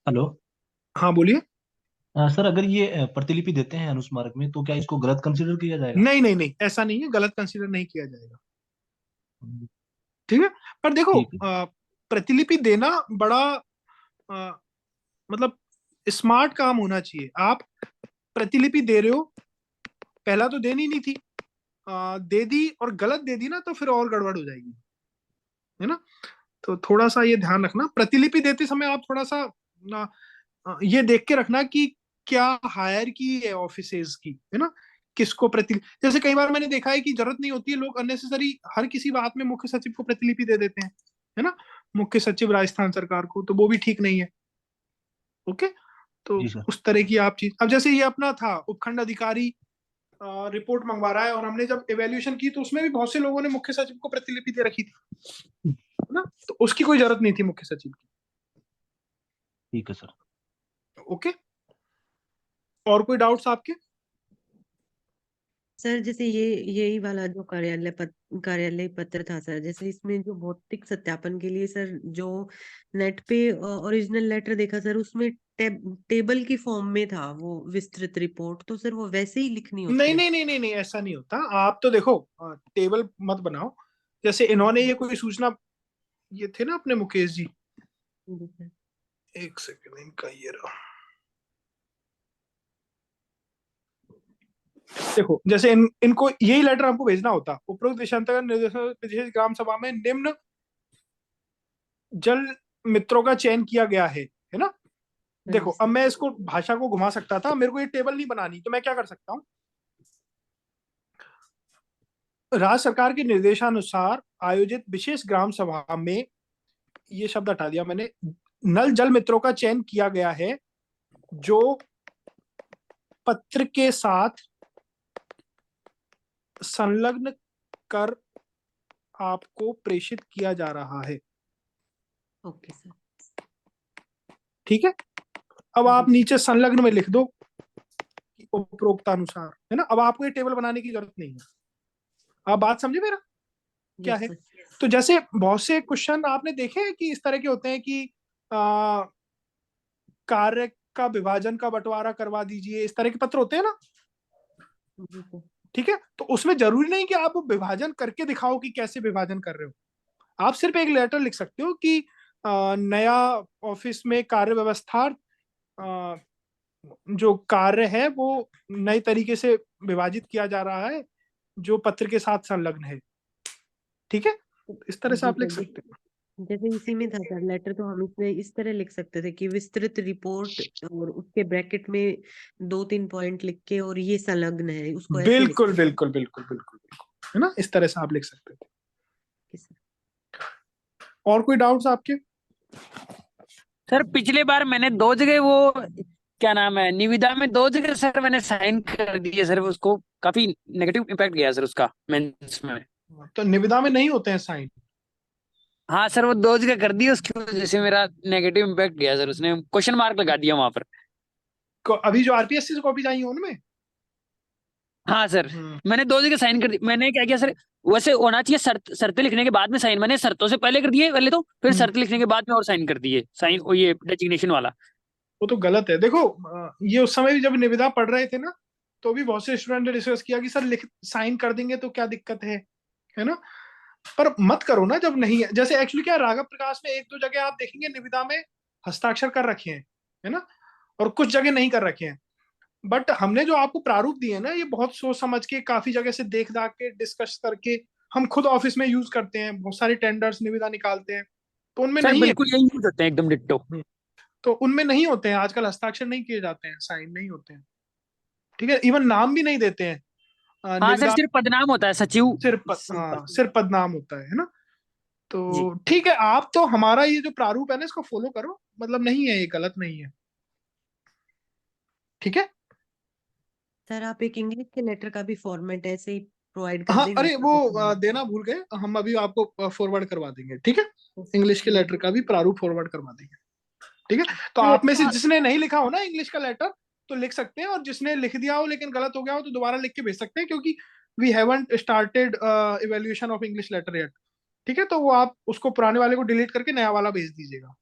हेलो। हाँ बोलिए। सर, अगर ये प्रतिलिपि देते हैं अनुस्मारक में तो क्या इसको गलत कंसिडर किया जाएगा? नहीं नहीं नहीं, ऐसा नहीं है, गलत कंसीडर नहीं किया जाएगा। हम्म, ठीक है, पर देखो ठीक है। प्रतिलिपि देना बड़ा मतलब स्मार्ट काम होना चाहिए। आप प्रतिलिपि दे रहे हो, पहला तो देनी नहीं थी, दे दी और गलत दे दी ना, तो फिर और गड़बड़ हो जाएगी, है ना। तो थोड़ा सा ये ध्यान रखना, प्रतिलिपि देते समय आप थोड़ा सा ये देख के रखना कि क्या हायर की है ऑफिसेज की, है ना, किसको प्रति, जैसे कई बार मैंने देखा है कि जरूरत नहीं होती है, लोग अननेसेसरी हर किसी बात में मुख्य सचिव को प्रतिलिपि दे देते हैं, है ना, मुख्य सचिव राजस्थान सरकार को, तो वो भी ठीक नहीं है। ओके, तो जी सर। उस तरह की आप चीज, अब जैसे ये अपना था उपखंड अधिकारी रिपोर्ट मंगवा रहा है, और हमने जब एवेल्यूएशन की तो उसमें भी बहुत से लोगों ने मुख्य सचिव को प्रतिलिपि दे रखी थी, है ना, तो उसकी कोई जरूरत नहीं थी मुख्य सचिव की। ठीक है सर। ओके, और कोई डाउट्स आपके? सर जैसे ये यही वाला जो कार्यालय पत्र था सर, जैसे इसमें जो भौतिक सत्यापन के लिए सर जो नेट पे ओरिजिनल लेटर देखा सर, उसमें टेबल की फॉर्म में था वो विस्तृत रिपोर्ट, तो सर वो वैसे ही लिखनी होती नहीं है? नहीं नहीं नहीं नहीं, ऐसा नहीं होता। आप तो देखो टेबल मत बनाओ। जैसे इन्होंने ये कोई सूचना, ये थे ना अपने मुकेश जी, जी सर, एक सेकंड, इनका ये रहा। देखो जैसे इनको यही लेटर हमको भेजना होता, उपरोक्त देशांतर्गत निर्देशों विशेष ग्राम सभा में निम्न जल मित्रों का चयन किया गया है ना। हाँ देखो जी अब सर, मैं इसको भाषा को घुमा सकता था, मेरे को ये टेबल नहीं बनानी, तो मैं क्या कर सकता हूँ, राज्य सरकार के निर्देशानुसार आयोजित विशेष ग्राम सभा में, ये शब्द हटा दिया मैंने, नल जल मित्रों का चयन किया गया है जो पत्र के साथ संलग्न कर आपको प्रेषित किया जा रहा है। Okay sir. ठीक है, अब आप नीचे संलग्न में लिख दो कि उपरोक्तानुसार, है ना। अब आपको ये टेबल बनाने की जरूरत नहीं है। आप बात समझे मेरा क्या यस है? सर। तो जैसे बहुत से क्वेश्चन आपने देखे हैं कि इस तरह के होते हैं कि कार्य का विभाजन का बंटवारा करवा दीजिए, इस तरह के पत्र होते हैं ना। जी सर। ठीक है, तो उसमें जरूरी नहीं कि आप वो विभाजन करके दिखाओ कि कैसे विभाजन कर रहे हो। आप सिर्फ एक लेटर लिख सकते हो कि नया ऑफिस में कार्य व्यवस्था जो कार्य है वो नए तरीके से विभाजित किया जा रहा है जो पत्र के साथ संलग्न है। ठीक है, इस तरह से जी आप लिख सर, सकते हो। जैसे इसी में था सर लेटर, तो हम इसमें इस तरह लिख सकते थे कि विस्तृत रिपोर्ट और उसके ब्रैकेट में 2-3 पॉइंट लिख के और ये संलग्न है, उसको ऐसे लिख बिल्कुल बिल्कुल बिल्कुल बिल्कुल बिल्कुल, है ना, इस तरह से आप लिख सकते थे। के सर। और कोई डाउट्स आपके? सर पिछले बार मैंने 2 जगह वो क्या नाम है निविदा में 2 जगह सर मैंने साइन कर दिए सर, उसको काफी नेगेटिव इम्पैक्ट गया सर उसका मेंस में। तो निविदा में नहीं होते हैं साइन। हाँ सर वो 2 जगह कर दिए, उसकी वजह से मेरा नेगेटिव इम्पैक्ट गया सर, उसने क्वेश्चन मार्क लगा दिया वहां पर। अभी जो आरपीएससी से कॉपी आई है उनमें। हाँ सर मैंने 2 जगह साइन कर दी। मैंने क्या किया सर, वैसे होना चाहिए शर्तें लिखने के बाद में साइन, मैंने शर्तों से पहले कर दिए पहले तो, फिर शर्त लिखने के बाद में और साइन कर दिए साइन, और ये डेजिग्नेशन वाला। वो तो गलत है। देखो ये उस समय भी जब निविदा पढ़ रहे थे ना, तो भी बहुत से स्टूडेंट ने डिस्कस किया कि सर लिख साइन कर देंगे तो क्या दिक्कत है ना। पर मत करो ना जब नहीं है। जैसे एक्चुअली क्या है, राघव प्रकाश में 1-2 जगह आप देखेंगे निविदा में हस्ताक्षर कर रखे हैं, है ना, और कुछ जगह नहीं कर रखे हैं। बट हमने जो आपको प्रारूप दिए ना, ये बहुत सोच समझ के काफी जगह से देख दाख के डिस्कस करके हम खुद ऑफिस में यूज करते हैं। बहुत सारे टेंडर्स निविदा निकालते हैं, तो उनमें सर नहीं है। बिल्कुल यही यूज होते हैं एकदम डिट्टो। तो उनमें नहीं होते हैं आजकल, हस्ताक्षर नहीं किए जाते हैं, साइन नहीं होते हैं। ठीक है, इवन नाम भी नहीं देते हैं हाँ सर निविदा। सिर्फ पदनाम होता है सचिव सिर्फ सिंपल। सिर्फ पदनाम होता है ना। तो जी ठीक है, आप तो हमारा ये जो प्रारूप है ना इसको फॉलो करो, मतलब नहीं है, ये गलत नहीं है। ठीक है। सर आप एक इंग्लिश के लेटर का भी फॉर्मेट ऐसे ही प्रोवाइड कर हाँ, देंगे अरे तो वो आपको। देना भूल गए, हम अभी आपको फॉरवर्ड करवा देंगे। ठीक है, इंग्लिश के जी लेटर का भी प्रारूप फॉरवर्ड करवा देंगे। ठीक है, तो सर आप में से जिसने नहीं लिखा हो ना इंग्लिश का लेटर तो लिख सकते हैं, और जिसने लिख दिया हो लेकिन गलत हो गया हो तो दोबारा लिख के भेज सकते हैं, क्योंकि we haven't started evaluation of English letter yet. ठीक है, तो वो आप उसको पुराने वाले को डिलीट करके नया वाला भेज दीजिएगा।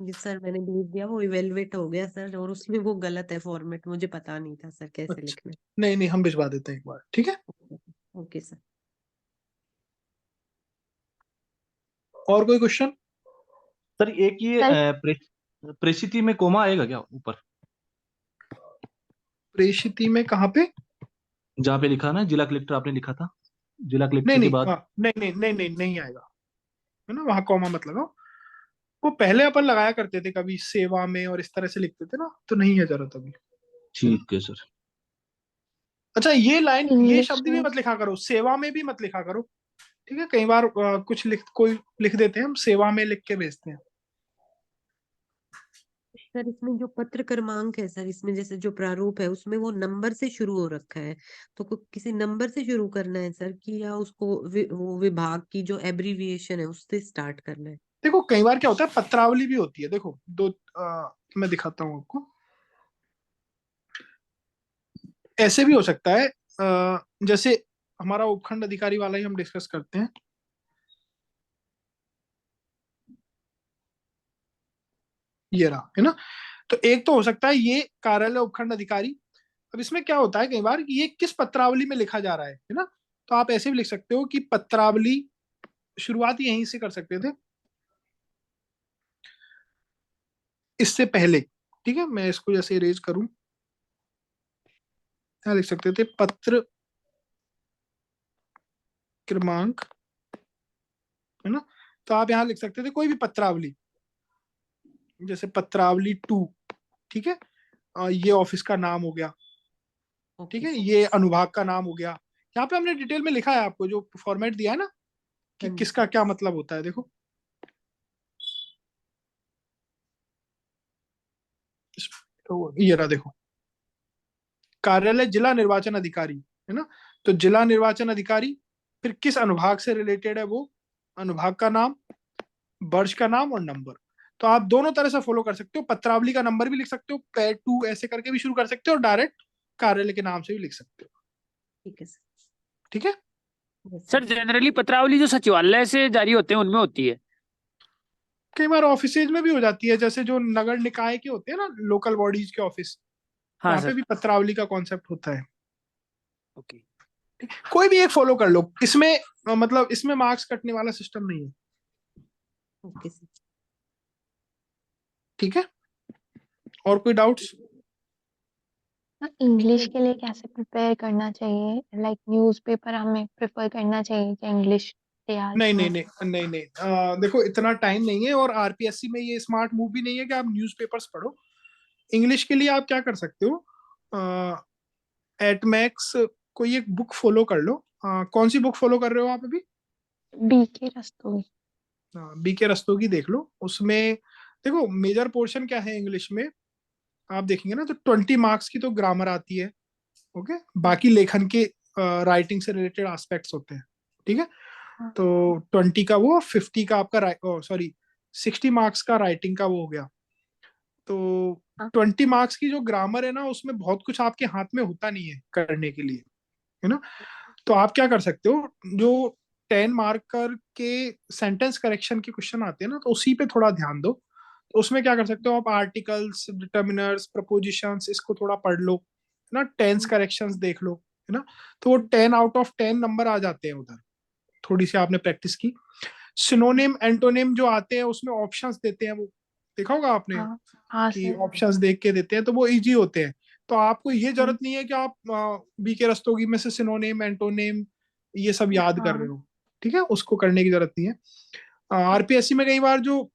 जी सर, मैंने भेज दिया, वो इवेलुएट हो गया सर, और उसमें वो गलत है फॉर्मेट, मुझे पता नहीं था सर कैसे अच्छा, लिखना नहीं नहीं, हम भिजवा देते हैं एक बार। ठीक है, है। Okay sir. और कोई क्वेश्चन? सर एक ये सर प्रेषिति में कोमा आएगा क्या ऊपर, प्रेषिति में कहाँ पे? जहाँ पे लिखा ना जिला कलेक्टर आपने लिखा था, जिला नहीं कलेक्टर के नहीं, बाद? हाँ, नहीं नहीं नहीं नहीं, नहीं आएगा, है ना, वहां कॉमा मत लगाओ। वो पहले अपन लगाया करते थे कभी सेवा में और इस तरह से लिखते थे ना, तो नहीं है जरूरत अभी। ठीक है सर। अच्छा, ये लाइन, ये इंग्लिश शब्द भी में मत लिखा करो, सेवा में भी मत लिखा करो। ठीक है, कई बार कुछ कोई लिख देते हैं, हम सेवा में लिख के भेजते हैं। सर इसमें जो पत्र क्रमांक है सर, इसमें जैसे जो प्रारूप है उसमें वो नंबर से शुरू हो रखा है, तो किसी नंबर से शुरू करना है सर कि, या उसको वो विभाग की जो एब्रीविएशन है उससे स्टार्ट करना है? देखो कई बार क्या होता है, पत्रावली भी होती है। देखो मैं दिखाता हूँ आपको। ऐसे भी हो सकता है, जैसे हमारा उपखंड अधिकारी वाला ही हम डिस्कस करते हैं। ये रहा, है ना। तो एक तो हो सकता है ये कार्यालय उपखंड अधिकारी। अब इसमें क्या होता है कई बार कि ये किस पत्रावली में लिखा जा रहा है ना। तो आप ऐसे भी लिख सकते हो कि पत्रावली, शुरुआत यहीं से कर सकते थे, इससे पहले। ठीक है, मैं इसको जैसे इरेज करूं, यहाँ लिख सकते थे पत्र क्रमांक, है ना। तो आप यहाँ लिख सकते थे कोई भी पत्रावली, जैसे पत्रावली 2। ठीक है, ये ऑफिस का नाम हो गया। ठीक ओके है, सर। ये अनुभाग का नाम हो गया। यहाँ पे हमने डिटेल में लिखा है, आपको जो फॉर्मेट दिया है ना कि हाँ जी किसका सर। क्या मतलब होता है। देखो तो ये रहा, देखो कार्यालय जिला निर्वाचन अधिकारी, है ना। तो जिला निर्वाचन अधिकारी, फिर किस अनुभाग से रिलेटेड है वो, अनुभाग का नाम, वर्ष का नाम और नंबर। तो आप दोनों तरह से फॉलो कर सकते हो, पत्रावली का नंबर भी लिख सकते हो, पेड टू ऐसे करके भी शुरू कर सकते हो, और डायरेक्ट कार्यालय के नाम से भी लिख सकते हो। ठीक है सर। ठीक है। Yes sir sir. जनरली पत्रावली जो सचिवालय से जारी होते हैं उनमें होती है। कई बार ऑफिसेज में भी हो जाती है, जैसे जो नगर निकाय के होते हैं ना, लोकल बॉडीज के ऑफिस, हाँ वहां पे सर। भी पत्रावली का कॉन्सेप्ट होता है। ओके। कोई भी एक फॉलो कर लो, इसमें मतलब इसमें मार्क्स कटने वाला सिस्टम नहीं है। Okay sir. ठीक है। और कोई डाउट्स? इंग्लिश के लिए कैसे प्रिपेयर करना चाहिए, लाइक न्यूज़पेपर हमें प्रेफर करना चाहिए कि इंग्लिश तैयार नहीं करें? नहीं नहीं नहीं नहीं, देखो इतना टाइम नहीं है, और आरपीएससी में ये स्मार्ट मूव भी नहीं है कि आप न्यूज़पेपर्स पढ़ो। इंग्लिश के लिए आप क्या कर सकते हो, एटमैक्स कोई एक बुक फॉलो कर लो। कौन सी बुक फॉलो कर रहे हो आप अभी? बीके रस्तोगी। बीके रस्तोगी देख लो। उसमें देखो मेजर पोर्शन क्या है इंग्लिश में, आप देखेंगे ना तो 20 मार्क्स की तो ग्रामर आती है। ओके, बाकी लेखन के राइटिंग से रिलेटेड एस्पेक्ट्स होते हैं। ठीक है। हाँ तो 20 का वो, 50 का आपका सॉरी 60 मार्क्स का राइटिंग का वो हो गया। तो हाँ 20 मार्क्स की जो ग्रामर है ना, उसमें बहुत कुछ आपके हाथ में होता नहीं है करने के लिए, है ना। तो आप क्या कर सकते हो, जो 10 मार्कर के सेंटेंस करेक्शन के क्वेश्चन आते हैं ना, तो उसी पे थोड़ा ध्यान दो। तो उसमें क्या कर सकते हो आप, आर्टिकल्स, डिटर्मिनर्स, प्रपोजिशंस, इसको थोड़ा पढ़ लो, है ना, टेंस करेक्शंस देख लो, है ना। तो वो 10 आउट ऑफ 10 नंबर आ जाते हैं उधर, थोड़ी सी आपने प्रैक्टिस की। सिनोनिम एंटोनिम जो आते हैं उसमें ऑप्शंस देते हैं, वो देखा होगा आपने हाँ हाँ कि सर। ऑप्शंस देख के देते हैं, तो वो इजी होते हैं। तो आपको ये हम्म, जरूरत नहीं है कि आप बीके रस्तोगी में से सिनोनिम एंटोनिम ये सब याद कर रहे हाँ हो। ठीक है, उसको करने की जरूरत नहीं है। आरपीएससी में कई बार जो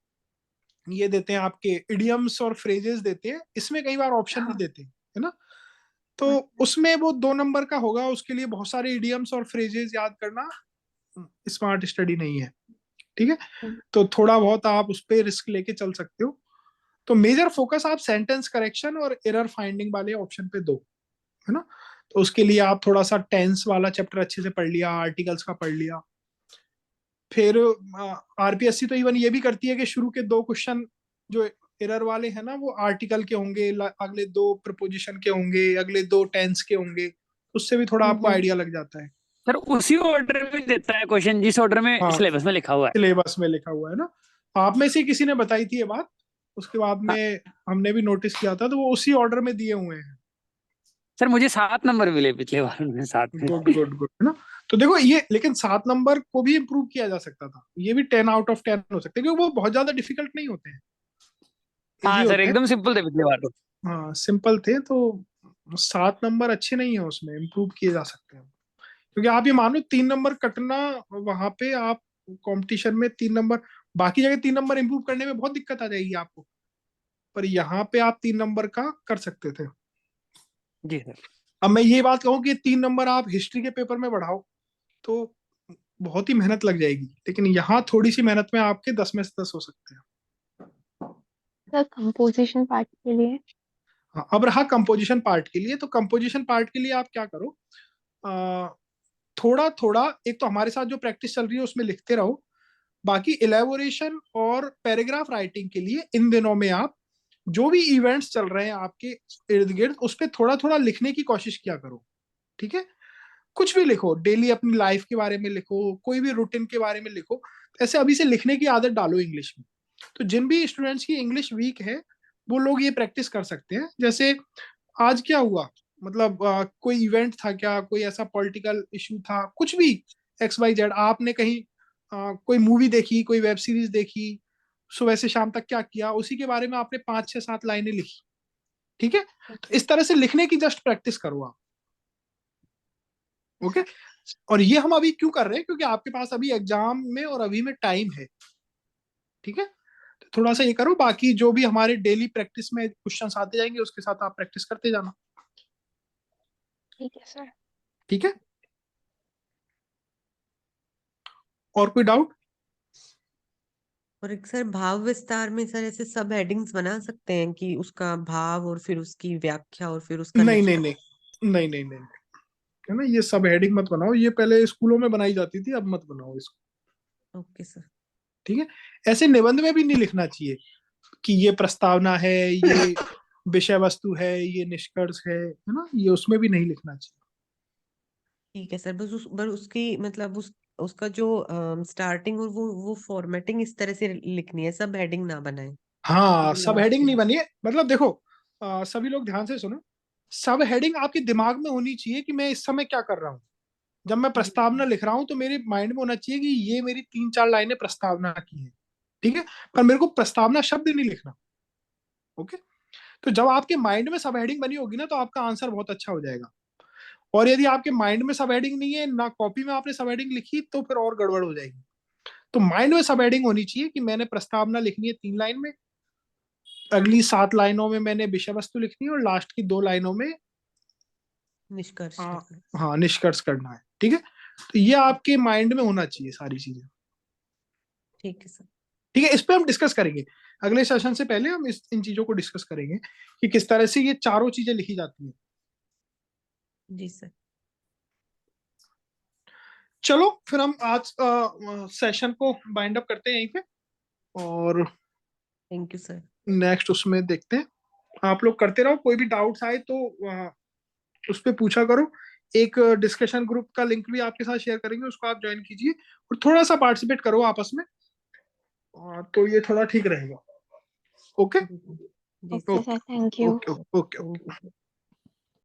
ये देते हैं आपके इडियम्स और फ्रेजेस देते हैं, इसमें कई बार ऑप्शन भी हाँ देते हैं, है ना। तो अच्छा। उसमें वो 2 नंबर का होगा, उसके लिए बहुत सारे इडियम्स और फ्रेजेस याद करना स्मार्ट स्टडी नहीं है। ठीक है। हम्म, तो थोड़ा बहुत आप उस पर रिस्क लेके चल सकते हो। तो मेजर फोकस आप सेंटेंस करेक्शन और एरर फाइंडिंग वाले ऑप्शन पे दो, है ना। तो उसके लिए आप थोड़ा सा टेंस वाला चैप्टर अच्छे से पढ़ लिया, आर्टिकल्स का पढ़ लिया। फिर आरपीएससी तो इवन ये भी करती है कि शुरू के 2 क्वेश्चन जो एरर वाले हैं ना, वो आर्टिकल के होंगे, अगले 2 प्रपोजिशन के होंगे, अगले 2 टेंस के होंगे। उससे भी थोड़ा आपको हम्म, आइडिया लग जाता है। सर उसी ऑर्डर में देता है क्वेश्चन जिस ऑर्डर में हाँ, सिलेबस में लिखा हुआ है। सिलेबस में लिखा हुआ है ना। आप में से किसी ने बताई थी ये बात, उसके बाद हाँ में हमने भी नोटिस किया था, तो वो उसी ऑर्डर में दिए हुए हैं। सर मुझे 7 नंबर मिले पिछले बार में, 7 में। गुड गुड गुड, है ना। तो देखो ये, लेकिन 7 नंबर को भी इम्प्रूव किया जा सकता था, ये भी 10 आउट ऑफ 10 हो सकते हैं, क्योंकि वो बहुत ज्यादा डिफिकल्ट नहीं होते हैं, इजी हाँ सर होते हैं। एकदम सिंपल थे पिछले बार तो। हाँ सिंपल थे, तो 7 नंबर अच्छे नहीं है, उसमें इम्प्रूव किए जा सकते हैं। क्योंकि आप ये मानो 3 नंबर कटना, वहां पे आप कंपटीशन में 3 नंबर, बाकी जगह 3 नंबर इम्प्रूव करने में बहुत दिक्कत आ जाएगी आपको, पर यहाँ पे आप 3 नंबर का कर सकते थे। जी सर। अब मैं ये बात कहूँ कि 3 नंबर आप हिस्ट्री के पेपर में बढ़ाओ तो बहुत ही मेहनत लग जाएगी, लेकिन यहाँ थोड़ी सी मेहनत में आपके 10 में से 10 हो सकते हैं। सर कंपोजिशन पार्ट के लिए? हाँ, अब रहा कंपोजिशन पार्ट के लिए, तो कंपोजिशन पार्ट के लिए आप क्या करो, थोड़ा थोड़ा, एक तो हमारे साथ जो प्रैक्टिस चल रही है उसमें लिखते रहो, बाकी इलेबोरेशन और पैराग्राफ राइटिंग के लिए इन दिनों में आप जो भी इवेंट्स चल रहे हैं आपके इर्द गिर्द, उस पर थोड़ा थोड़ा लिखने की कोशिश किया करो। ठीक है। कुछ भी लिखो, डेली अपनी लाइफ के बारे में लिखो, कोई भी रूटीन के बारे में लिखो, ऐसे अभी से लिखने की आदत डालो इंग्लिश में। तो जिन भी स्टूडेंट्स की इंग्लिश वीक है, वो लोग ये प्रैक्टिस कर सकते हैं। जैसे आज क्या हुआ, मतलब कोई इवेंट था क्या, कोई ऐसा पॉलिटिकल इशू था, कुछ भी XYZ, आपने कहीं कोई मूवी देखी, कोई वेब सीरीज देखी, सुबह से शाम तक क्या किया, उसी के बारे में आपने 5 6 7 लाइनें लिखी। ठीक है। तो इस तरह से लिखने की जस्ट प्रैक्टिस करो आप। ओके। और ये हम अभी क्यों कर रहे हैं, क्योंकि आपके पास अभी एग्जाम में और अभी में टाइम है। ठीक है। तो थोड़ा सा ये करो, बाकी जो भी हमारे डेली प्रैक्टिस में क्वेश्चंस आते जाएंगे उसके साथ आप प्रैक्टिस करते जाना। ठीक है सर। ठीक है। और कोई डाउट? और एक सर भाव विस्तार में सर ऐसे सब हेडिंग्स बना सकते हैं कि उसका भाव और फिर उसकी व्याख्या और फिर उसका नहीं नहीं निष्कर्ष। नहीं नहीं नहीं नहीं, है ना, ये सब हेडिंग मत बनाओ, ये पहले स्कूलों में बनाई जाती थी, अब मत बनाओ इसको। Okay sir. ठीक है। ऐसे निबंध में भी नहीं लिखना चाहिए कि ये प्रस्तावना है, ये विषय वस्तु है, ये निष्कर्ष है ना, ये उसमें भी नहीं लिखना चाहिए। ठीक है सर, बस उसकी मतलब उसका जो स्टार्टिंग और वो फॉर्मेटिंग इस तरह से लिखनी है, सब हेडिंग ना बनाए। हाँ, क्योंकि सब लास्ट हेडिंग नहीं में बनी है। मतलब देखो, सभी लोग ध्यान से सुनो, सब हेडिंग आपके दिमाग में होनी चाहिए कि मैं इस समय क्या कर रहा हूँ। जब मैं प्रस्तावना लिख रहा हूँ तो मेरे माइंड में होना चाहिए कि ये मेरी 3-4 लाइनें प्रस्तावना की है, ठीक है, पर मेरे को प्रस्तावना शब्द नहीं लिखना। ओके। तो जब आपके माइंड में सब हेडिंग बनी होगी ना, तो आपका आंसर बहुत अच्छा हो जाएगा। और यदि आपके माइंड में सब हेडिंग नहीं है ना, कॉपी में आपने सब हेडिंग लिखी, तो फिर और गड़बड़ हो जाएगी। तो माइंड में सब हेडिंग होनी चाहिए कि मैंने प्रस्तावना लिखनी है 3 लाइन में, अगली 7 लाइनों में मैंने विषय वस्तु लिखनी है, और लास्ट की 2 लाइनों में निष्कर्ष हाँ, लिखना है। हाँ, निष्कर्ष करना है। ठीक है। तो ये आपके माइंड में होना चाहिए सारी चीजें। ठीक है सर। ठीक है, इस पे हम डिस्कस करेंगे अगले सेशन से पहले। हम इन चीजों को डिस्कस करेंगे कि किस तरह से ये चारों चीजें लिखी जाती हैं। जी सर। चलो फिर हम आज सेशन को बाइंड अप करते हैं यहीं पे, और थैंक यू सर। नेक्स्ट उसमें देखते हैं। आप लोग करते रहो, कोई भी डाउट्स आए तो उस पर पूछा करो। एक डिस्कशन ग्रुप का लिंक भी आपके साथ शेयर करेंगे, उसको आप ज्वाइन कीजिए और थोड़ा सा पार्टिसिपेट करो आपस में, तो ये थोड़ा ठीक रहेगा। ओके। जी okay okay sir, thank you. Okay okay okay. Thank you.